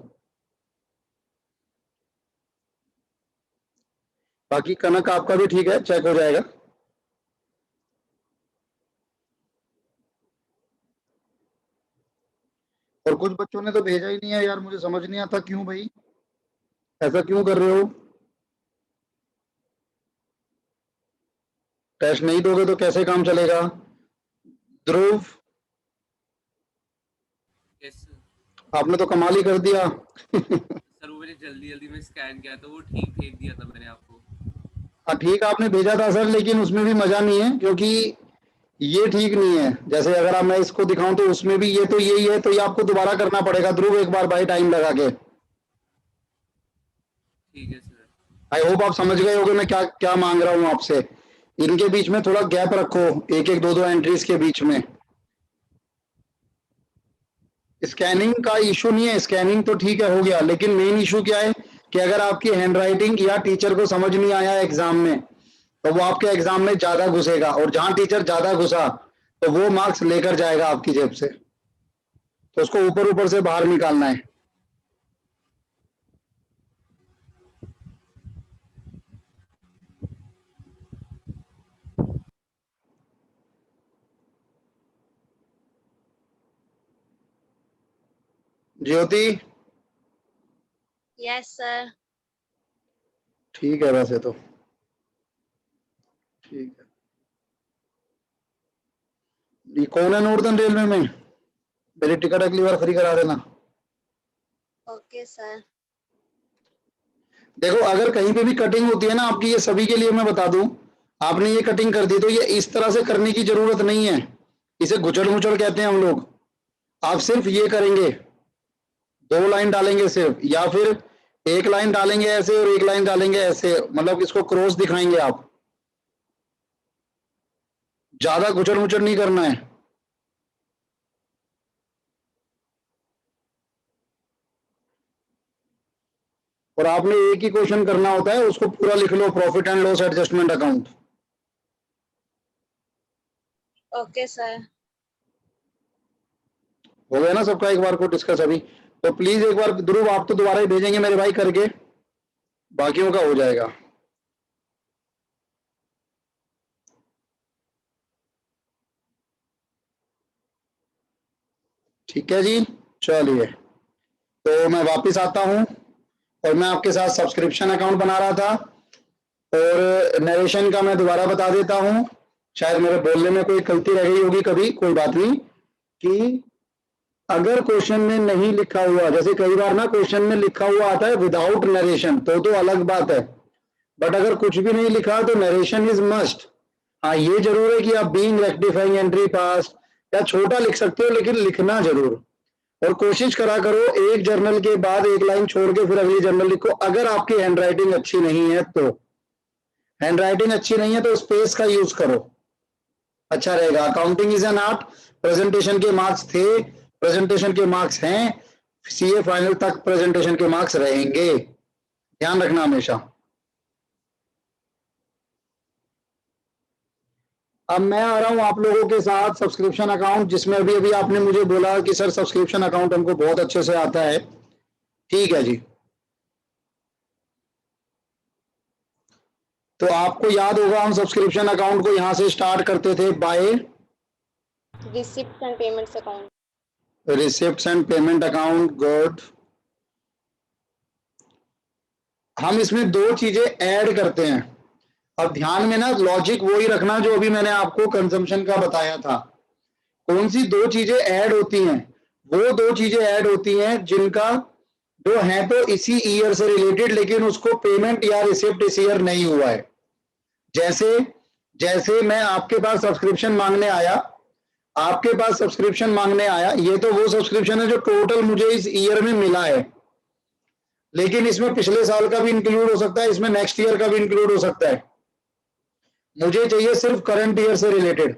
बाकी कनक आपका भी ठीक है, चेक हो जाएगा। और कुछ बच्चों ने तो भेजा ही नहीं है यार, मुझे समझ नहीं आता क्यों भाई, ऐसा क्यों कर रहे हो? टेस्ट नहीं दोगे तो कैसे काम चलेगा? ध्रुव, यस आपने तो कमाल ही कर दिया। सर, वो मैंने जल्दी जल्दी में स्कैन किया तो वो ठीक भेज दिया था मैंने आपको। हाँ ठीक आपने भेजा था सर, लेकिन उसमें भी मजा नहीं है, क्योंकि ये ठीक नहीं है। जैसे अगर आप मैं इसको दिखाऊं तो उसमें भी ये तो यही है, तो ये आपको दोबारा करना पड़ेगा ध्रुव, एक बार भाई टाइम लगा के। ठीक है सर। आई होप आप समझ गए होगे मैं क्या क्या मांग रहा हूं आपसे। इनके बीच में थोड़ा गैप रखो, एक एक दो दो एंट्रीज के बीच में। स्कैनिंग का इशू नहीं है, स्कैनिंग तो ठीक है हो गया, लेकिन मेन इशू क्या है कि अगर आपकी हैंडराइटिंग या टीचर को समझ नहीं आया एग्जाम में, तो वो आपके एग्जाम में ज्यादा घुसेगा, और जहां टीचर ज्यादा घुसा तो वो मार्क्स लेकर जाएगा आपकी जेब से। तो उसको ऊपर ऊपर से बाहर निकालना है। ज्योति, यस सर। ठीक है वैसे तो ठीक है। ये कौन है नॉर्दर्न रेलवे में? मेरी टिकट अगली बार फ्री करा देना। Okay sir. देखो अगर कहीं पे भी कटिंग होती है ना आपकी, ये सभी के लिए मैं बता दूं, आपने ये कटिंग कर दी तो ये इस तरह से करने की जरूरत नहीं है। इसे घुचड़ मुचड़ कहते हैं हम लोग। आप सिर्फ ये करेंगे, दो लाइन डालेंगे सिर्फ, या फिर एक लाइन डालेंगे ऐसे और एक लाइन डालेंगे ऐसे, मतलब इसको क्रॉस दिखाएंगे आप। ज्यादा घुचड़ मुचड़ नहीं करना है। और आपने एक ही क्वेश्चन करना होता है, उसको पूरा लिख लो, profit and loss adjustment account. Okay sir. हो गया ना सबका एक बार को डिस्कस अभी? तो प्लीज एक बार ध्रुव आप तो दोबारा ही भेजेंगे मेरे भाई करके, बाकियों का हो जाएगा। ठीक है जी, चलिए तो मैं वापस आता हूं और मैं आपके साथ सब्सक्रिप्शन अकाउंट बना रहा था और नरेशन का मैं दोबारा बता देता हूं, शायद मेरे बोलने में कोई गलती रह गई होगी कभी, कोई बात नहीं। कि अगर क्वेश्चन में नहीं लिखा हुआ, जैसे कई बार ना क्वेश्चन में लिखा हुआ आता है विदाउट नरेशन, तो अलग बात है, बट अगर कुछ भी नहीं लिखा तो नरेशन इज मस्ट। हाँ ये जरूर है कि आप बीइंग रेक्टिफाइंग एंट्री पास या छोटा लिख सकते हो, लेकिन लिखना जरूर, और कोशिश करा करो एक जर्नल के बाद एक लाइन छोड़ के फिर अगली जर्नल लिखो। अगर आपकी हैंडराइटिंग अच्छी नहीं है तो, हैंडराइटिंग अच्छी नहीं है तो स्पेस का यूज करो, अच्छा रहेगा। Accounting is an art, presentation के मार्क्स थे, प्रेजेंटेशन के मार्क्स हैं, सीए फाइनल तक प्रेजेंटेशन के मार्क्स रहेंगे, ध्यान रखना हमेशा। अब मैं आ रहा हूं आप लोगों के साथ सब्सक्रिप्शन अकाउंट, जिसमें अभी अभी आपने मुझे बोला कि सर सब्सक्रिप्शन अकाउंट हमको बहुत अच्छे से आता है। ठीक है जी, तो आपको याद होगा हम सब्सक्रिप्शन अकाउंट को यहां से स्टार्ट करते थे by receipt and payments account. Receipts and payment account, good. हम इसमें दो चीजें ऐड करते हैं, अब ध्यान में ना लॉजिक वही रखना जो अभी मैंने आपको कंजम्पशन का बताया था। कौन सी दो चीजें ऐड होती हैं? वो दो चीजें ऐड होती हैं जिनका जो है तो इसी ईयर से रिलेटेड, लेकिन उसको पेमेंट या रिसिप्ट इस ईयर नहीं हुआ है। जैसे जैसे मैं आपके पास सब्सक्रिप्शन मांगने आया, आपके पास सब्सक्रिप्शन मांगने आया, ये तो वो सब्सक्रिप्शन है जो टोटल मुझे इस ईयर में मिला है, लेकिन इसमें पिछले साल का भी इंक्लूड हो सकता है, इसमें नेक्स्ट ईयर का भी इंक्लूड हो सकता है। मुझे चाहिए सिर्फ करंट ईयर से रिलेटेड।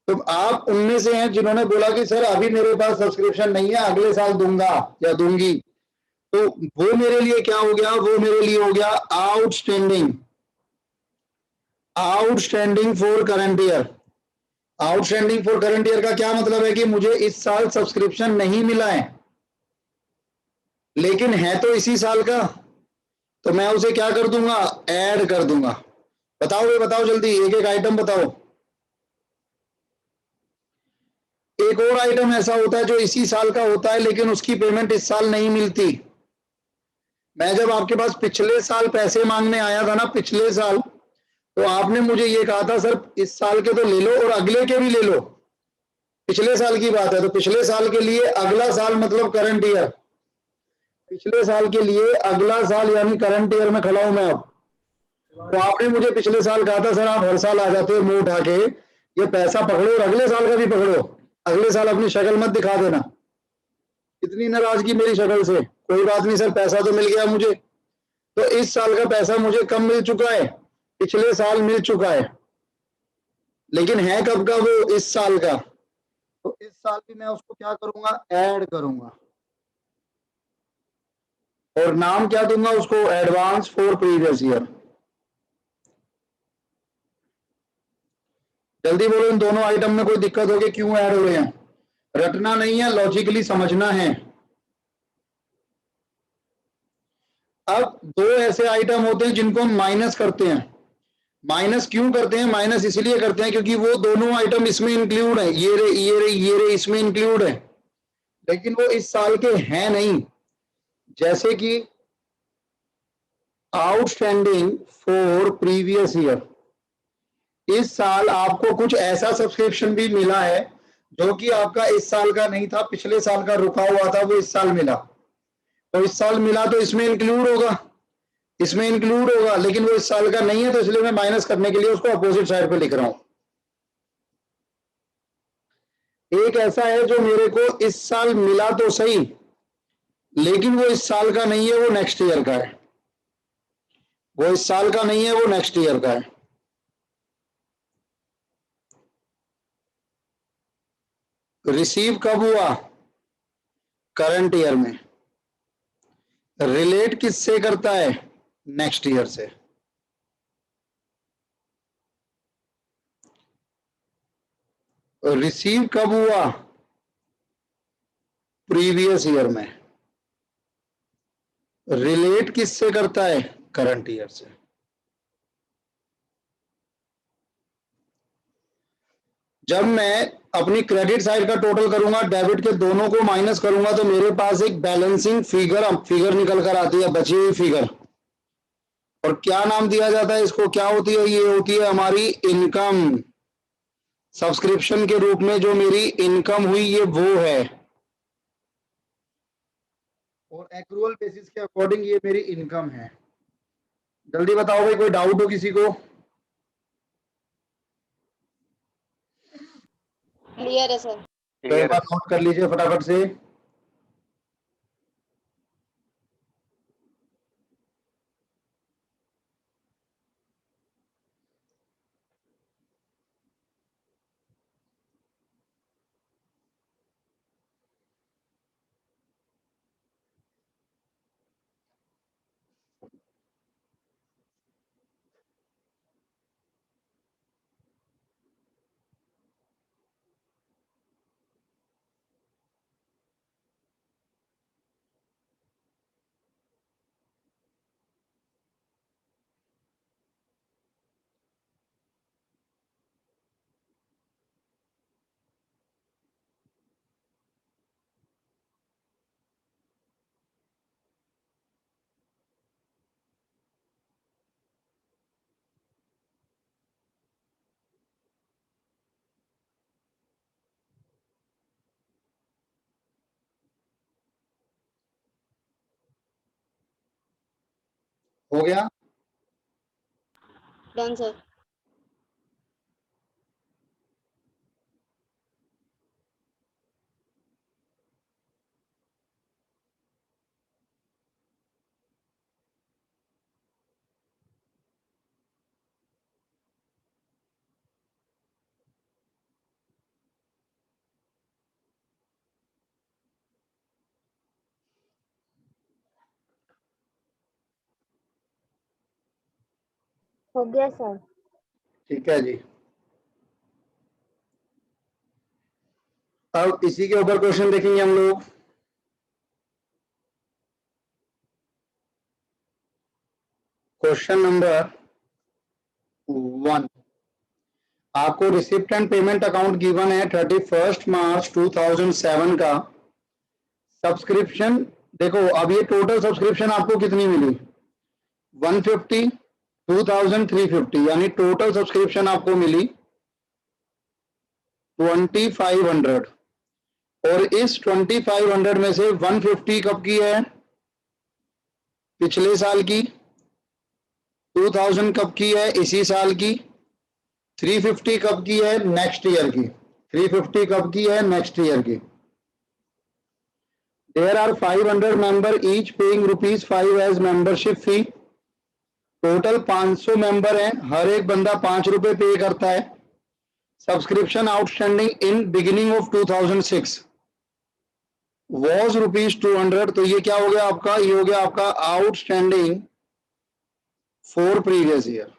तो आप उनमें से हैं जिन्होंने बोला कि सर अभी मेरे पास सब्सक्रिप्शन नहीं है, अगले साल दूंगा या दूंगी, तो वो मेरे लिए क्या हो गया? वो मेरे लिए हो गया outstanding, outstanding for current year. Outstanding for current year का क्या मतलब है कि मुझे इस साल सब्सक्रिप्शन नहीं मिला है, लेकिन है तो इसी साल का, तो मैं उसे क्या कर दूंगा? ऐड कर दूंगा। बताओ भाई बताओ जल्दी, एक एक आइटम बताओ। एक और आइटम ऐसा होता है जो इसी साल का होता है लेकिन उसकी पेमेंट इस साल नहीं मिलती। मैं जब आपके पास पिछले साल पैसे मांगने आया था ना, पिछले साल, तो आपने मुझे ये कहा था सर इस साल के तो ले लो और अगले के भी ले लो, पिछले साल की बात है, तो पिछले साल के लिए अगला साल मतलब करंट ईयर, पिछले साल के लिए अगला साल यानी करंट ईयर में खड़ा हूं मैं अब। तो आपने मुझे पिछले साल कहा था सर आप हर साल आ जाते हो मुंह उठा के, ये पैसा पकड़ो और अगले साल का भी पकड़ो, अगले साल अपनी शक्ल मत दिखा देना। इतनी नाराजगी मेरी शक्ल से? कोई बात नहीं सर, पैसा तो मिल गया मुझे, तो इस साल का पैसा मुझे कम मिल चुका है, पिछले साल मिल चुका है, लेकिन है कब का? वो इस साल का। तो इस साल भी मैं उसको क्या करूंगा? ऐड करूंगा, और नाम क्या दूंगा उसको? Advance for previous year. जल्दी बोलो, इन दोनों आइटम में कोई दिक्कत होगी? क्यों ऐड हो रहे हैं? रटना नहीं है, लॉजिकली समझना है। अब दो ऐसे आइटम होते हैं जिनको हम माइनस करते हैं। माइनस क्यों करते हैं? माइनस इसलिए करते हैं क्योंकि वो दोनों आइटम इसमें इंक्लूड है, ये रे ये रे ये रे इसमें इंक्लूड है, लेकिन वो इस साल के हैं नहीं। जैसे कि आउटस्टैंडिंग फॉर प्रीवियस ईयर, इस साल आपको कुछ ऐसा सब्सक्रिप्शन भी मिला है जो कि आपका इस साल का नहीं था, पिछले साल का रुका हुआ था, वो इस साल मिला, तो इस साल मिला तो इसमें इंक्लूड होगा, इसमें इंक्लूड होगा, लेकिन वो इस साल का नहीं है, तो इसलिए मैं माइनस करने के लिए उसको अपोजिट साइड पे लिख रहा हूं। एक ऐसा है जो मेरे को इस साल मिला तो सही, लेकिन वो इस साल का नहीं है, वो नेक्स्ट ईयर का है, वो इस साल का नहीं है, वो नेक्स्ट ईयर का है। रिसीव कब हुआ? करंट ईयर में। रिलेट किससे करता है? नेक्स्ट ईयर से। रिसीव कब हुआ? प्रीवियस ईयर में। रिलेट किससे करता है? करंट ईयर से। जब मैं अपनी क्रेडिट साइड का टोटल करूंगा, डेबिट के दोनों को माइनस करूंगा, तो मेरे पास एक बैलेंसिंग फिगर निकल कर आती है, बची हुई फिगर। और क्या नाम दिया जाता है इसको? क्या होती है? ये होती है हमारी इनकम। सब्सक्रिप्शन के रूप में जो मेरी इनकम हुई, ये वो है। और एक्रूअल बेसिस के अकॉर्डिंग ये मेरी इनकम है। जल्दी बताओ भाई, कोई डाउट हो किसी को? क्लियर है सर। तो एक क्लियर बार है। नोट कर लीजिए फटाफट से। हो गया? Done sir. हो गया सर। ठीक है जी। अब इसी के ऊपर क्वेश्चन देखेंगे हम लोग। Question number 1। आपको receipt and payment account given है 31 मार्च 2007 का। सब्सक्रिप्शन देखो, अब ये टोटल सब्सक्रिप्शन आपको कितनी मिली? 150, 2350, यानी टोटल सब्सक्रिप्शन आपको मिली 2500। और इस 2500 में से 150 कब की है? पिछले साल की। 2000 कब की है? इसी साल की। 350 कब की है? नेक्स्ट ईयर की। 350 कब की है? नेक्स्ट ईयर की। There are 500 member each paying ₹5 as membership fee. Total 500 member हैं, हर एक बंदा 5 रुपए पे करता है। Subscription outstanding in beginning of 2006 was ₹200। तो ये क्या हो गया आपका? ये हो गया आपका आउटस्टैंडिंग फॉर प्रीवियस ईयर।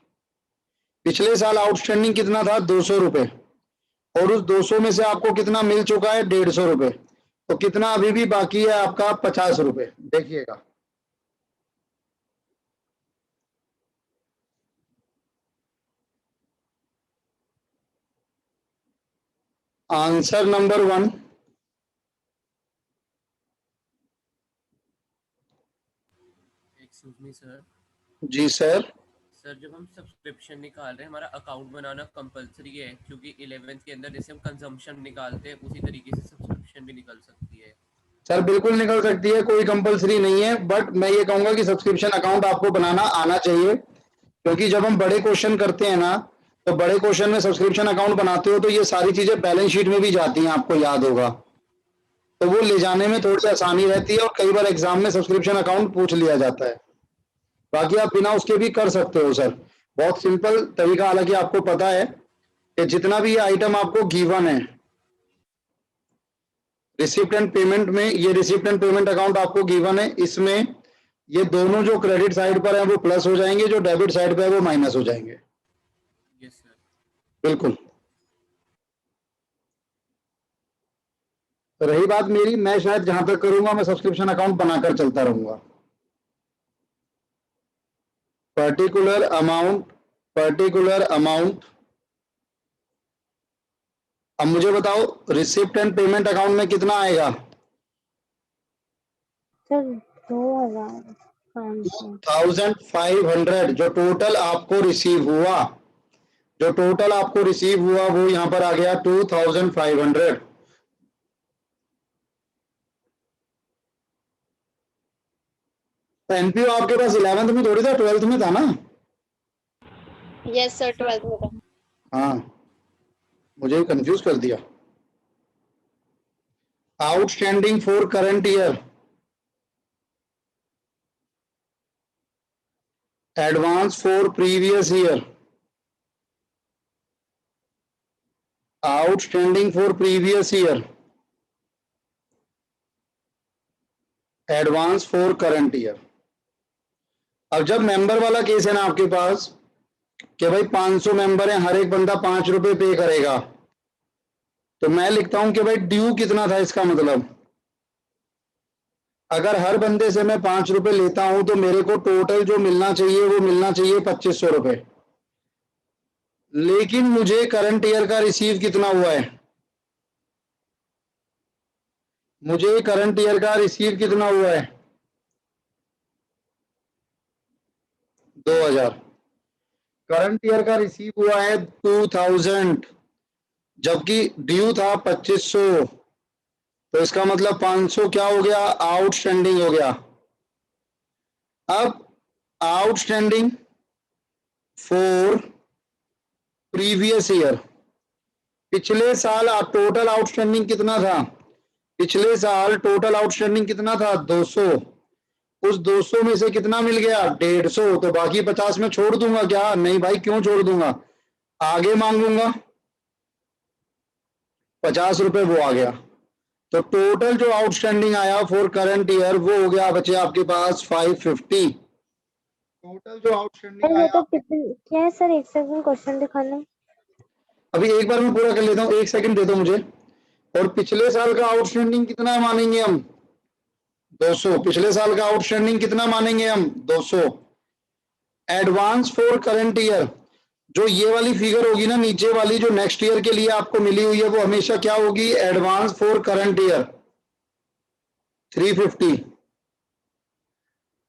पिछले साल आउटस्टैंडिंग कितना था? 200 रुपए। और उस 200 में से आपको कितना मिल चुका है? 150 रुपए। तो कितना अभी भी बाकी है आपका? 50 रुपए। देखिएगा, answer number 1। Excuse me sir. जी सर। सर जब हम सब्सक्रिप्शन निकाल रहे हैं, हमारा अकाउंट बनाना कंपलसरी है? क्योंकि 11th के अंदर जैसे हम कंजम्पशन निकालते हैं, उसी तरीके से सब्सक्रिप्शन भी निकल सकती है। सर बिल्कुल निकल सकती है, कोई कंपलसरी नहीं है। बट मैं ये कहूंगा कि सब्सक्रिप्शन अकाउंट आपको बनाना आना चाहिए, क्योंकि जब हम बड़े क्वेश्चन करते हैं ना, तो बड़े क्वेश्चन में सब्सक्रिप्शन अकाउंट बनाते हो तो ये सारी चीजें बैलेंस शीट में भी जाती हैं, आपको याद होगा। तो वो ले जाने में थोड़ी आसानी रहती है, और कई बार एग्जाम में सब्सक्रिप्शन अकाउंट पूछ लिया जाता है। बाकी आप बिना उसके भी कर सकते हो सर, बहुत सिंपल तरीका। हालांकि आपको पता है कि जितना भी ये आइटम आपको गिवन है रिसिप्ट एंड पेमेंट में, ये रिसिप्ट एंड पेमेंट अकाउंट आपको गिवन है, इसमें ये दोनों जो क्रेडिट साइड पर है वो प्लस हो जाएंगे, जो डेबिट साइड पर है वो माइनस हो जाएंगे। Yes sir. बिल्कुल। रही बात मेरी, मैं शायद जहां तक करूंगा मैं सब्सक्रिप्शन अकाउंट बनाकर चलता रहूंगा। Particular amount. अब मुझे बताओ रिसिप्ट एंड पेमेंट अकाउंट में कितना आएगा? सर 2500। 2500 जो टोटल आपको रिसीव हुआ, वो यहां पर आ गया 2500। तो एनपीओ आपके पास 11th में थोड़ी था, 12th में था ना? यस सर 12th में था। हाँ, मुझे कंफ्यूज कर दिया। Outstanding for current year, advance for previous year, outstanding for previous year, advance for current year. अब जब मेंबर वाला केस है ना आपके पास कि भाई 500 मेंबर हैं, हर एक बंदा 5 रुपए पे करेगा, तो मैं लिखता हूं कि भाई ड्यू कितना था। इसका मतलब अगर हर बंदे से मैं 5 रुपए लेता हूं तो मेरे को टोटल जो मिलना चाहिए वो मिलना चाहिए 2500 रुपए। लेकिन मुझे करंट ईयर का रिसीव कितना हुआ है? मुझे करंट ईयर का रिसीव कितना हुआ है? 2000। करंट ईयर का रिसीव हुआ है 2000, जबकि ड्यू था 2500। तो इसका मतलब 500 क्या हो गया? आउटस्टैंडिंग हो गया। अब आउटस्टैंडिंग फॉर प्रीवियस ईयर, पिछले साल टोटल आउटस्टैंडिंग कितना था? पिछले साल टोटल आउटस्टैंडिंग कितना था? 200। उस 200 में से कितना मिल गया? 150। तो बाकी 50 में छोड़ दूंगा क्या? नहीं भाई, क्यों छोड़ दूंगा, आगे मांगूंगा। 50 रुपए वो आ गया। तो टोटल जो आउटस्टैंडिंग आया फॉर करंट ईयर वो हो गया बचे आपके पास 550। टोटल जो सर आउटस्टैंडिंग वो तो आया, कितने क्या है सर, एक सेकंड क्वेश्चन दिखाना। अभी एक बार मैं पूरा कर लेता हूँ, 1 सेकंड दे दो मुझे। और पिछले साल का आउटस्टैंडिंग कितना मानेंगे हम? 200। पिछले साल का आउटस्टैंडिंग कितना मानेंगे हम? 200। एडवांस फॉर करंट ईयर, जो ये वाली फिगर होगी ना नीचे वाली, जो नेक्स्ट ईयर के लिए आपको मिली हुई है, वो हमेशा क्या होगी? Advance for current year 350।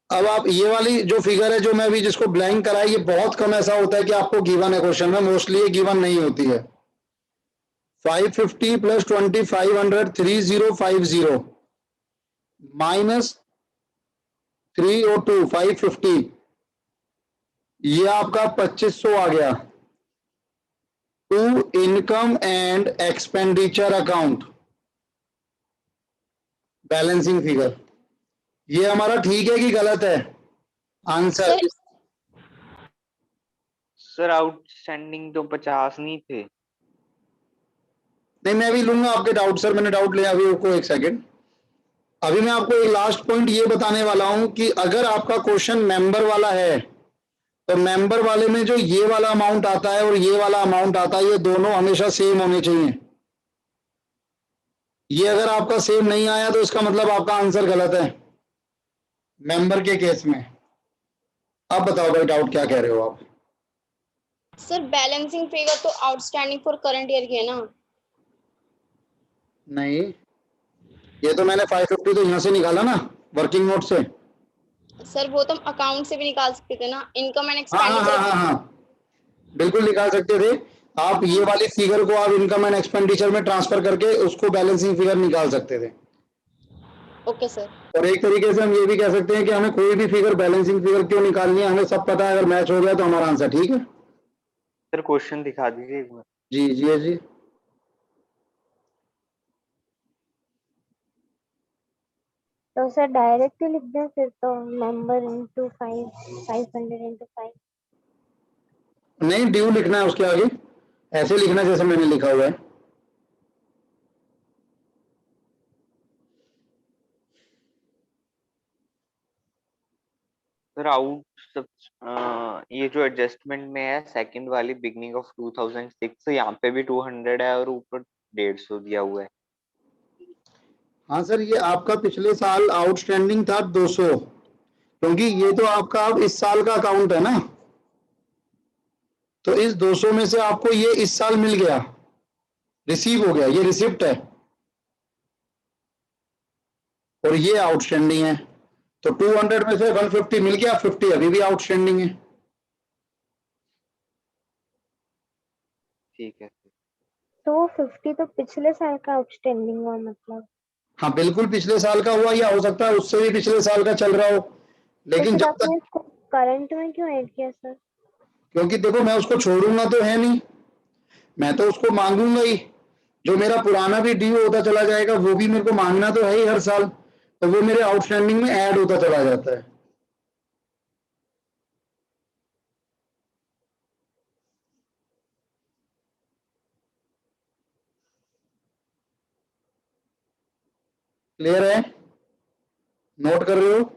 अब आप ये वाली जो फिगर है जो मैं अभी जिसको ब्लैंक करा है, ये बहुत कम ऐसा होता है कि आपको गिवन है क्वेश्चन में, मोस्टली ये गिवन नहीं होती है। 550 प्लस 2500 3050 माइनस 302 550, ये आपका 2500 आ गया to income and expenditure account balancing figure. ये हमारा ठीक है कि गलत है? आंसर सर सर आउटस्टैंडिंग तो 50 नहीं थे। नहीं, मैं अभी लूंगा आपके डाउट सर, मैंने डाउट लिया अभी, रुको एक सेकेंड। अभी मैं आपको एक लास्ट पॉइंट ये बताने वाला हूं कि अगर आपका क्वेश्चन मेंबर वाला है तो मेंबर वाले में जो ये वाला अमाउंट आता है और ये वाला अमाउंट आता है, ये दोनों हमेशा सेम होने चाहिए। ये अगर आपका सेम नहीं आया तो इसका मतलब आपका आंसर गलत है मेंबर के केस में। अब बताओ भाई, डाउट क्या कह रहे हो आप? सर बैलेंसिंग फिगर तो आउटस्टैंडिंग फॉर करंट ईयर की है ना? नहीं, ये तो मैंने 550 तो यहां से निकाला ना, वर्किंग नोट से। सर वो तो अकाउंट से भी निकाल सकते थे ना, इनकम एंड हाँ हाँ हाँ हाँ एक्सपेंडिचर। हाँ, बिल्कुल निकाल सकते थे। आप ये वाली फिगर को आप इनकम एंड एक्सपेंडिचर में ट्रांसफर करके उसको बैलेंसिंग फिगर निकाल सकते थे। Okay sir. और एक तरीके से हम ये भी कह सकते हैं कि हमें कोई भी फिगर बैलेंसिंग फिगर क्यों निकालनी है, हमें सब पता है, अगर मैच हो गया तो हमारा आंसर ठीक है। सर क्वेश्चन दिखा दीजिए एक बार। जी जी जी। तो सर डायरेक्ट ही लिख दें फिर तो, मेंबर इनटू 500 इनटू 5। नहीं, ड्यू लिखना है उसके आगे, ऐसे लिखना जैसे मैंने लिखा हुआ है। सर ये जो एडजस्टमेंट में है सेकंड वाली बिगनिंग ऑफ 2006, यहाँ पे भी 200 है और ऊपर 150 दिया हुआ है। हाँ सर, ये आपका पिछले साल आउटस्टैंडिंग था 200, क्योंकि ये तो आपका अब इस साल का अकाउंट है ना, तो इस 200 में से आपको ये इस साल मिल गया, रिसीव हो गया, ये रिसिप्ट है, और ये आउटस्टैंडिंग है। तो 200 में से 150 मिल गया, 50 अभी भी आउटस्टैंडिंग है। ठीक है। तो 50 तो पिछले साल का आउटस्टैंडिंग हुआ मतलब। हाँ बिल्कुल, पिछले साल का हुआ, या हो सकता है उससे भी पिछले साल का चल रहा हो, तो लेकिन फिर जब आपने तक, इसको करंट में क्यों ऐड किया सर? क्योंकि देखो मैं उसको छोड़ूंगा तो है नहीं, मैं तो उसको मांगूंगा ही। जो मेरा पुराना भी ड्यू होता चला जाएगा वो भी मेरे को मांगना तो है ही हर साल, तो वो मेरे आउटस्टैंडिंग में ऐड होता चला जाता है। क्लियर है? नोट कर रहे हो?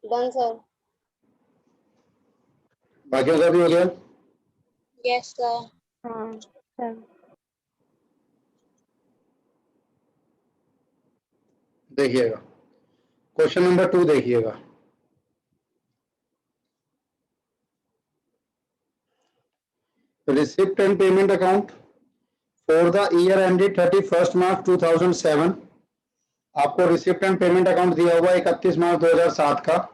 Done sir. बाकियों का भी हो गया? Yes sir. हाँ सर। देखिएगा, क्वेश्चन नंबर 2 देखिएगा। Receipt and payment account for the year ended 31 मार्च 2007। आपको रिसिप्ट एंड पेमेंट अकाउंट दिया हुआ 31 मार्च 2007 का।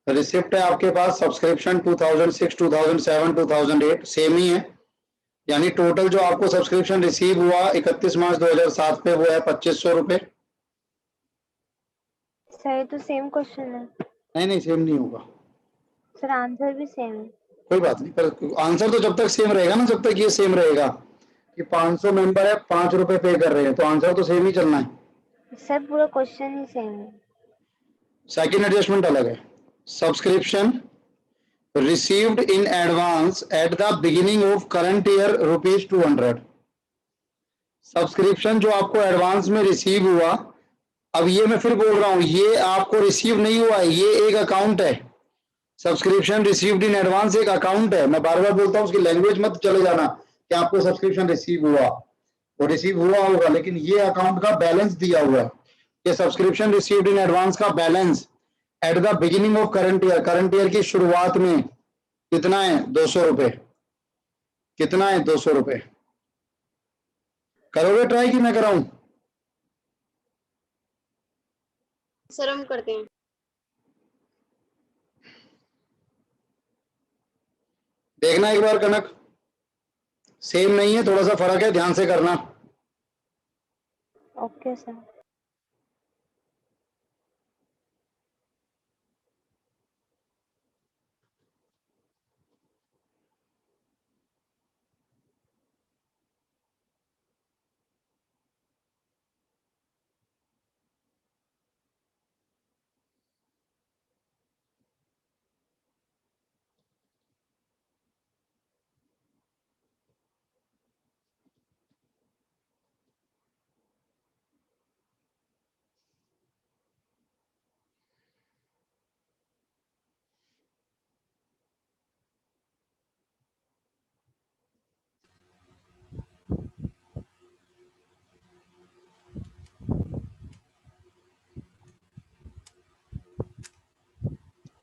रिसिप्ट है आपके पास सब्सक्रिप्शन 2006, 2007, 2008 सेम ही है, यानी टोटल जो आपको सब्सक्रिप्शन रिसीव हुआ 31 मार्च 2007 पे वो है 2500 रुपए। सर ये तो सेम क्वेश्चन है। नहीं नहीं, सेम नहीं होगा, सर आंसर भी सेम है। कोई बात नहीं, पर आंसर तो जब तक सेम रहेगा ना, जब तक ये सेम रहेगा कि 500 मेंबर है, 5 रुपए पे कर रहे हैं, तो आंसर तो सेम ही चलना है। सर पूरा क्वेश्चन ही सेम है। सेकंड एडजस्टमेंट अलग है। Subscription received in advance at the beginning of current year ₹200। Subscription जो आपको एडवांस में रिसीव हुआ, अब ये मैं फिर बोल रहा हूं, ये आपको रिसीव नहीं हुआ है, ये एक अकाउंट है। सब्सक्रिप्शन रिसीव्ड इन एडवांस एक अकाउंट है। मैं बार बार बोलता हूं, उसकी लैंग्वेज मत चले जाना कि आपको सब्सक्रिप्शन रिसीव हुआ, वो रिसीव हुआ होगा, लेकिन ये अकाउंट का बैलेंस दिया हुआ है। ये सब्सक्रिप्शन रिसीव्ड इन एडवांस का balance at the beginning of current year, current year की शुरुआत में कितना है? 200 रुपए। कितना है? 200 रुपए। करोगे ट्राई कि मैं कराऊं? सर हम करते हैं। देखना एक बार कनक, सेम नहीं है, थोड़ा सा फर्क है, ध्यान से करना। Okay sir.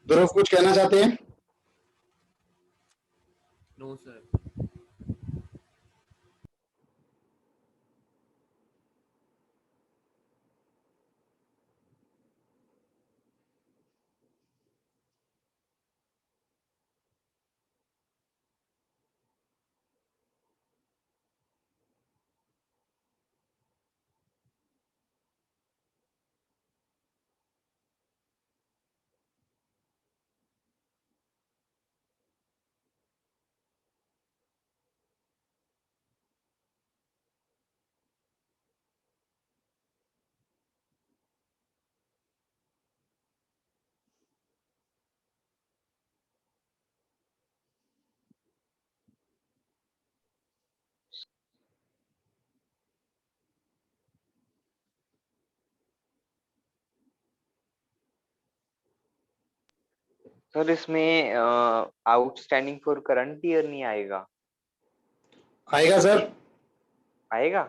ध्रुव कुछ कहना चाहते हैं? No sir. सर इसमें आउटस्टैंडिंग फॉर करंट ईयर नहीं आएगा? आएगा सर। आएगा।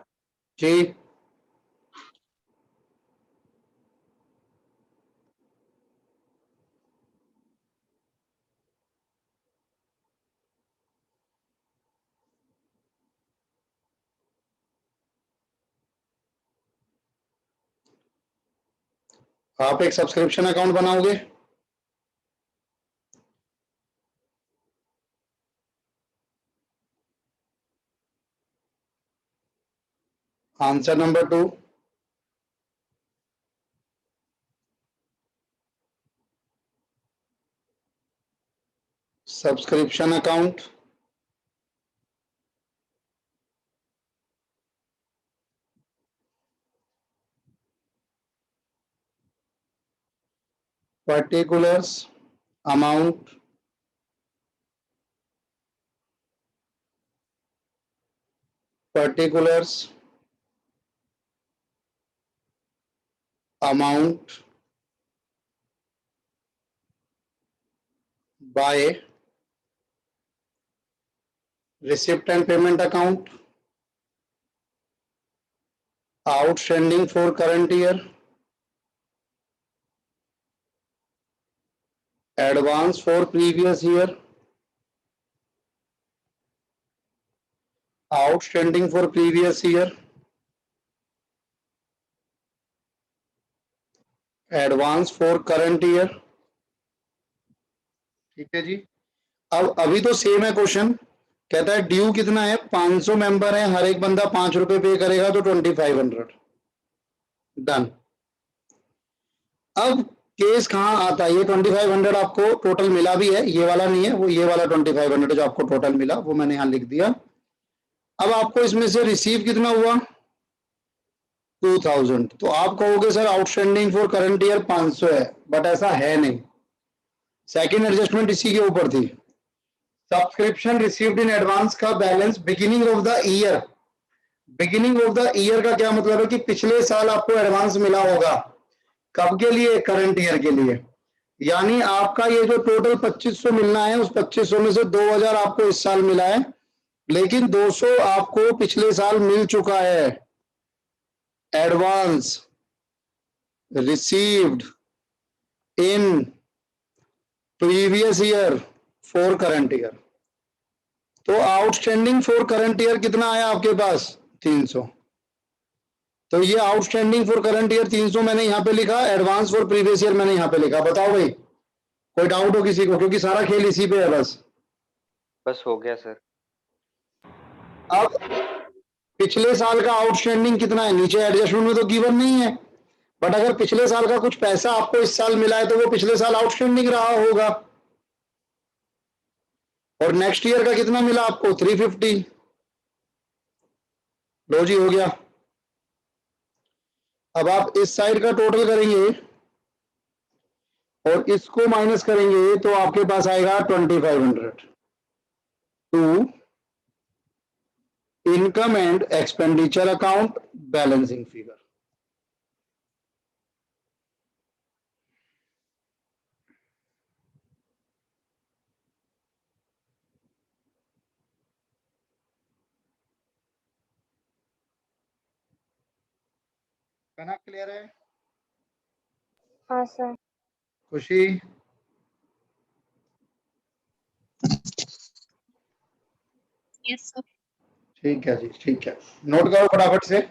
जी। आप एक सब्सक्रिप्शन अकाउंट बनाओगे। Answer number 2, subscription account. particulars amount particulars amount by receipt and payment account, outstanding for current year, advance for previous year, outstanding for previous year, advance for current year। ठीक है जी। अब अभी तो सेम है क्वेश्चन। कहता है ड्यू कितना है, 500 मेंबर है, हर एक बंदा 5 रुपए पे करेगा तो 2500। डन। अब केस कहाँ आता है, ये 2500 आपको टोटल मिला भी है, ये वाला नहीं है, वो ये वाला 2500 जो आपको टोटल मिला वो मैंने यहां लिख दिया। अब आपको इसमें से रिसीव कितना हुआ, 2000। तो आप कहोगे sir outstanding for current year 500 है, बट ऐसा है नहीं। सेकेंड एडजस्टमेंट इसी के ऊपर थी। सब्सक्रिप्शन रिसीव्ड इन एडवांस का balance beginning of the year. Beginning of the year का क्या मतलब है कि पिछले साल आपको एडवांस मिला होगा। कब के लिए, करंट ईयर के लिए। यानी आपका ये जो टोटल 2500 मिलना है, उस 2500 में से 2000 आपको इस साल मिला है, लेकिन 200 आपको पिछले साल मिल चुका है। Advance received in previous year for current year. तो आउटस्टैंडिंग फॉर करंट ईयर कितना आया आपके पास, 300। तो ये आउटस्टैंडिंग फॉर करंट ईयर 300 मैंने यहां पे लिखा, एडवांस फॉर प्रीवियस ईयर मैंने यहां पे लिखा। बताओ भाई, कोई डाउट हो किसी को, क्योंकि सारा खेल इसी पे है बस। बस हो गया सर। अब पिछले साल का आउटस्टैंडिंग कितना है, नीचे एडजस्टमेंट में तो गिवन नहीं है, बट अगर पिछले साल का कुछ पैसा आपको इस साल मिला है तो वो पिछले साल आउटस्टैंडिंग रहा होगा। और नेक्स्ट ईयर का कितना मिला आपको, 350। लो जी, हो गया। अब आप इस साइड का टोटल करेंगे और इसको माइनस करेंगे तो आपके पास आएगा 2500 to income and expenditure account balancing figure. कहना क्लियर है? हाँ सर। खुशी? Yes sir. ठीक है जी, ठीक है। नोट करो फटाफट से।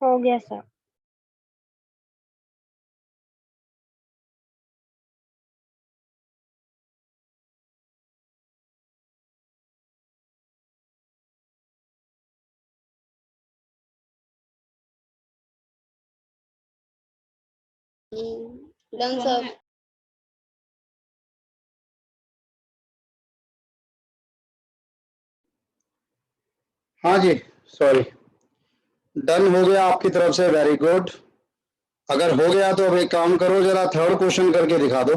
हो गया सर। Done sir. हाँ जी, सॉरी, डन हो गया आपकी तरफ से, वेरी गुड। अगर हो गया तो अब एक काम करो, जरा थर्ड क्वेश्चन करके दिखा दो।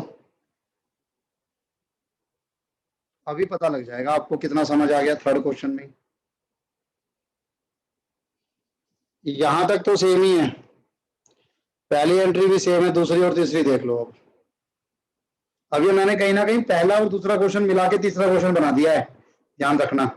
अभी पता लग जाएगा आपको कितना समझ आ गया थर्ड क्वेश्चन में। यहां तक तो सेम ही है, पहली एंट्री भी सेम है, दूसरी और तीसरी देख लो। अब अभी मैंने कहीं ना कहीं पहला और दूसरा क्वेश्चन मिला के तीसरा क्वेश्चन बना दिया है, ध्यान रखना।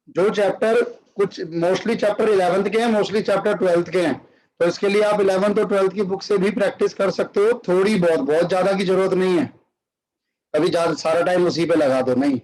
जो चैप्टर कुछ मोस्टली चैप्टर 11th के हैं, मोस्टली चैप्टर 12th के हैं, तो इसके लिए आप 11th और 12th की बुक से भी प्रैक्टिस कर सकते हो, थोड़ी बहुत, बहुत ज्यादा की जरूरत नहीं है। अभी ज्यादा सारा टाइम उसी पे लगा दो, नहीं।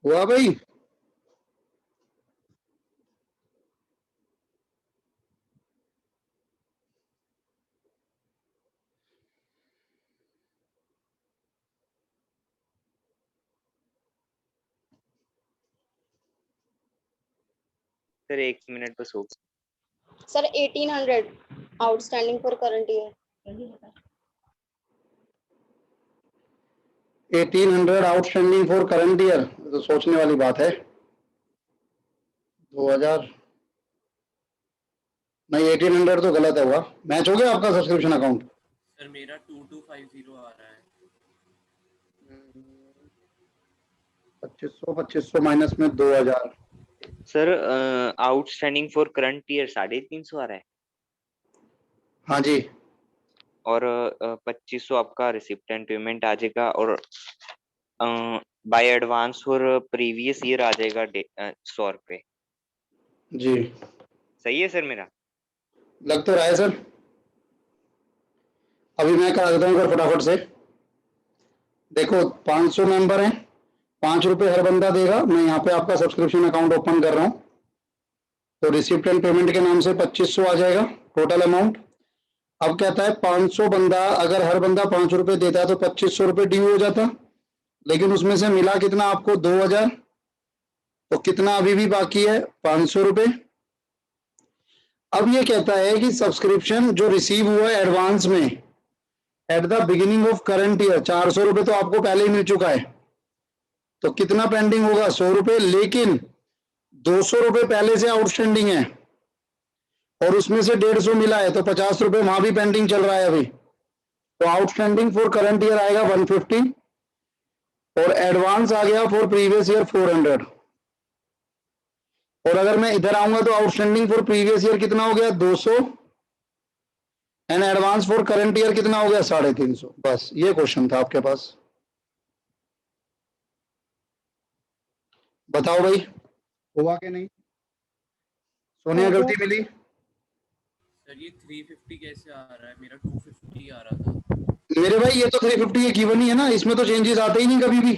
हुआ भाई? सर 1 मिनट बस हो। Sir 1800 outstanding for current year. 1800 outstanding for current year, तो सोचने वाली बात है। 2000 नहीं, 1800 तो गलत है, हुआ मैच हो गया आपका सब्सक्रिप्शन अकाउंट। सर मेरा 2250 आ रहा है। 2500 माइनस में 2000। Sir outstanding for current year 350 आ रहा है, हाँ जी, और 2500 आपका रिसिप्टेंट पेमेंट आ जाएगा, और by advance for previous year आ जाएगा 100 रुपये। जी सही है सर मेरा? लग तो रहा है सर। अभी मैं करा देता हूँ फटाफट से। देखो 500 मेंबर हैं, 5 रुपए हर बंदा देगा। मैं यहाँ पे आपका सब्सक्रिप्शन अकाउंट ओपन कर रहा हूँ, तो रिसिप्ट एंड पेमेंट के नाम से 2500 आ जाएगा टोटल अमाउंट। अब कहता है 500 बंदा, अगर हर बंदा 5 रुपए देता है तो 2500 रुपए ड्यू हो जाता, लेकिन उसमें से मिला कितना आपको? 2000। तो कितना अभी भी बाकी है? 500 रुपए। अब ये कहता है कि सब्सक्रिप्शन जो रिसीव हुआ है एडवांस में at the beginning of current year, 400 रुपए तो आपको पहले ही मिल चुका है, तो कितना पेंडिंग होगा? 100 रुपए, लेकिन 200 रुपए पहले से आउटस्टैंडिंग है। और उसमें से 150 मिला है, तो 50 रुपए वहां भी पेंडिंग चल रहा है अभी। तो आउटस्टैंडिंग फॉर करंट ईयर आएगा 150 और एडवांस आ गया फॉर प्रीवियस ईयर 400। और अगर मैं इधर आऊंगा तो आउटस्टैंडिंग फॉर प्रीवियस ईयर कितना हो गया 200 and advance for current year कितना हो गया 350। बस ये क्वेश्चन था आपके पास। बताओ भाई हुआ कि नहीं? सोनिया गलती मिली? सर ये 350 कैसे आ रहा है, मेरा 250 आ रहा था। मेरे भाई ये तो 350 ये गिवन ही है ना, इसमें तो चेंजेस आते ही नहीं कभी भी।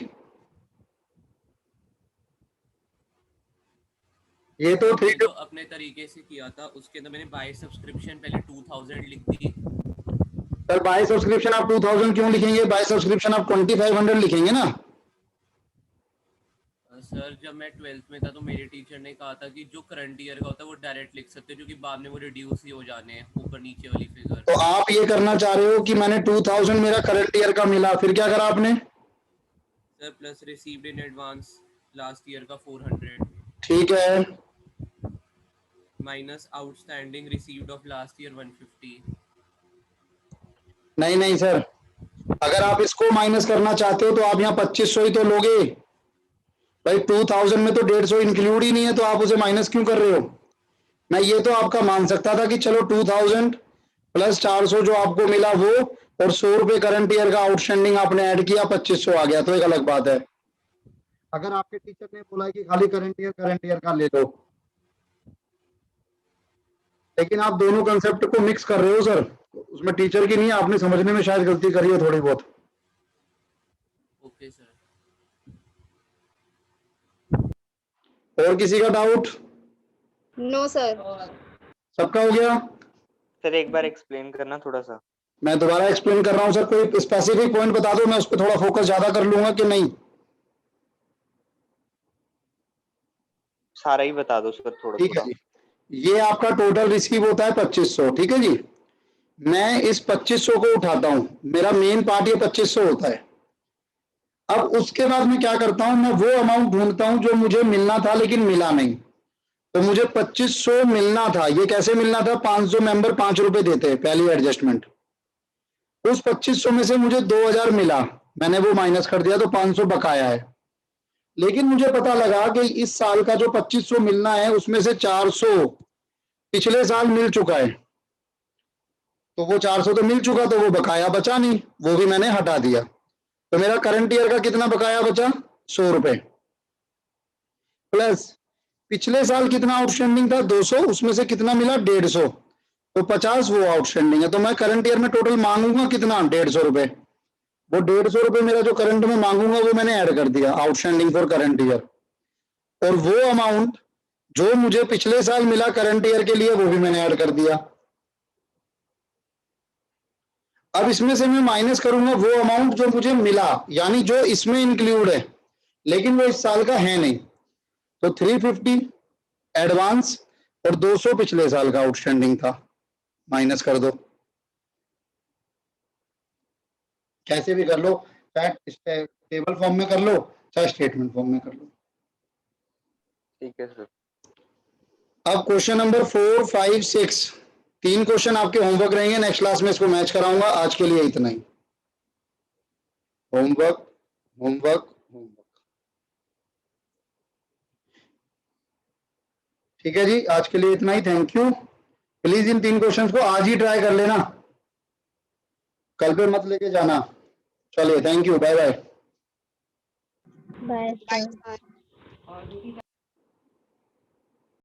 ये तो मैंने 350 तो अपने तरीके से किया था, उसके अंदर मैंने बाय सब्सक्रिप्शन पहले 2000 लिख दी। सर बाय सब्सक्रिप्शन आप 2000 क्यों लिखेंगे? बाय सब्सक्रिप्शन आप 2500 लिखेंगे ना। सर जब मैं 12th में था तो मेरे टीचर ने कहा था कि जो करंट ईयर का होता है वो डायरेक्ट लिख सकते हैं, क्योंकि बाद में वो रिड्यूस ही हो जाने हैं ऊपर नीचे वाली फिगर। तो आप ये करना चाह रहे हो कि मैंने 2000 मेरा करंट ईयर का मिला, फिर क्या करा आपने? Sir plus received in advance last year का 400 ठीक है, minus outstanding received of last year 150। नहीं नहीं सर, अगर आप इसको माइनस करना चाहते हो तो आप यहाँ 2500 ही तो लोगे भाई। 2000 में तो 150 इंक्लूड ही नहीं है, तो आप उसे माइनस क्यों कर रहे हो? मैं ये तो आपका मान सकता था कि चलो 2000 प्लस 400 जो आपको मिला वो, और 100 रुपए करंट ईयर का आउटस्टैंडिंग आपने ऐड किया, 2500 आ गया, तो एक अलग बात है। अगर आपके टीचर ने बोला कि खाली करंट ईयर का ले लो, लेकिन आप दोनों कंसेप्ट को मिक्स कर रहे हो सर, उसमें टीचर की नहीं, आपने समझने में शायद गलती करी है थोड़ी बहुत। Okay sir. और किसी का डाउट? No sir. सबका हो गया? सर एक बार एक्सप्लेन करना थोड़ा सा। मैं दोबारा एक्सप्लेन कर रहा हूं सर, कोई स्पेसिफिक पॉइंट बता दो, मैं उस पर थोड़ा फोकस ज्यादा कर लूंगा कि नहीं। सारा ही बता दो सर थोड़ा ठीक है थोड़ा। जी, ये आपका टोटल रिसीव होता है 2500, ठीक है जी। मैं इस 2500 को उठाता हूं, मेरा मेन पार्ट ये 2500 होता है। अब उसके बाद मैं क्या करता हूं, मैं वो अमाउंट ढूंढता हूं जो मुझे मिलना था लेकिन मिला नहीं। तो मुझे 2500 मिलना था, ये कैसे मिलना था? 500 मेंबर 5 रुपए देते हैं पहली एडजस्टमेंट। उस 2500 में से मुझे 2000 मिला, मैंने वो माइनस कर दिया, तो 500 बकाया है। लेकिन मुझे पता लगा कि इस साल का जो 2500 मिलना है उसमें से 400 पिछले साल मिल चुका है, तो वो 400 तो मिल चुका, तो वो बकाया बचा नहीं, वो भी मैंने हटा दिया। तो मेरा करंट ईयर का कितना बकाया बचा? 100 रुपए। प्लस पिछले साल कितना आउटस्टैंडिंग था? 200, उसमें से कितना मिला? 150, तो 50 वो आउटस्टैंडिंग है। तो मैं करंट ईयर में टोटल मांगूंगा कितना? 150 रुपए। वो 150 रुपए मेरा जो करंट में मांगूंगा वो मैंने ऐड कर दिया आउटस्टैंडिंग फॉर करंट ईयर। और वो अमाउंट जो मुझे पिछले साल मिला करंट ईयर के लिए वो भी मैंने ऐड कर दिया। अब इसमें से मैं माइनस करूंगा वो अमाउंट जो मुझे मिला, यानी जो इसमें इंक्लूड है लेकिन वो इस साल का है नहीं। तो 350 एडवांस और 200 पिछले साल का आउटस्टैंडिंग था, माइनस कर दो। कैसे भी कर लो, चाहे टेबल फॉर्म में कर लो चाहे स्टेटमेंट फॉर्म में कर लो। ठीक है सर। अब क्वेश्चन नंबर 4, 5, 6 तीन क्वेश्चन आपके होमवर्क रहेंगे, नेक्स्ट क्लास में इसको मैच कराऊंगा। आज के लिए इतना ही। होमवर्क होमवर्क होमवर्क, ठीक है जी, आज के लिए इतना ही। Thank you. प्लीज इन तीन क्वेश्चंस को आज ही ट्राई कर लेना, कल पे मत लेके जाना। चलिए, thank you, bye bye. Bye sir. Bye.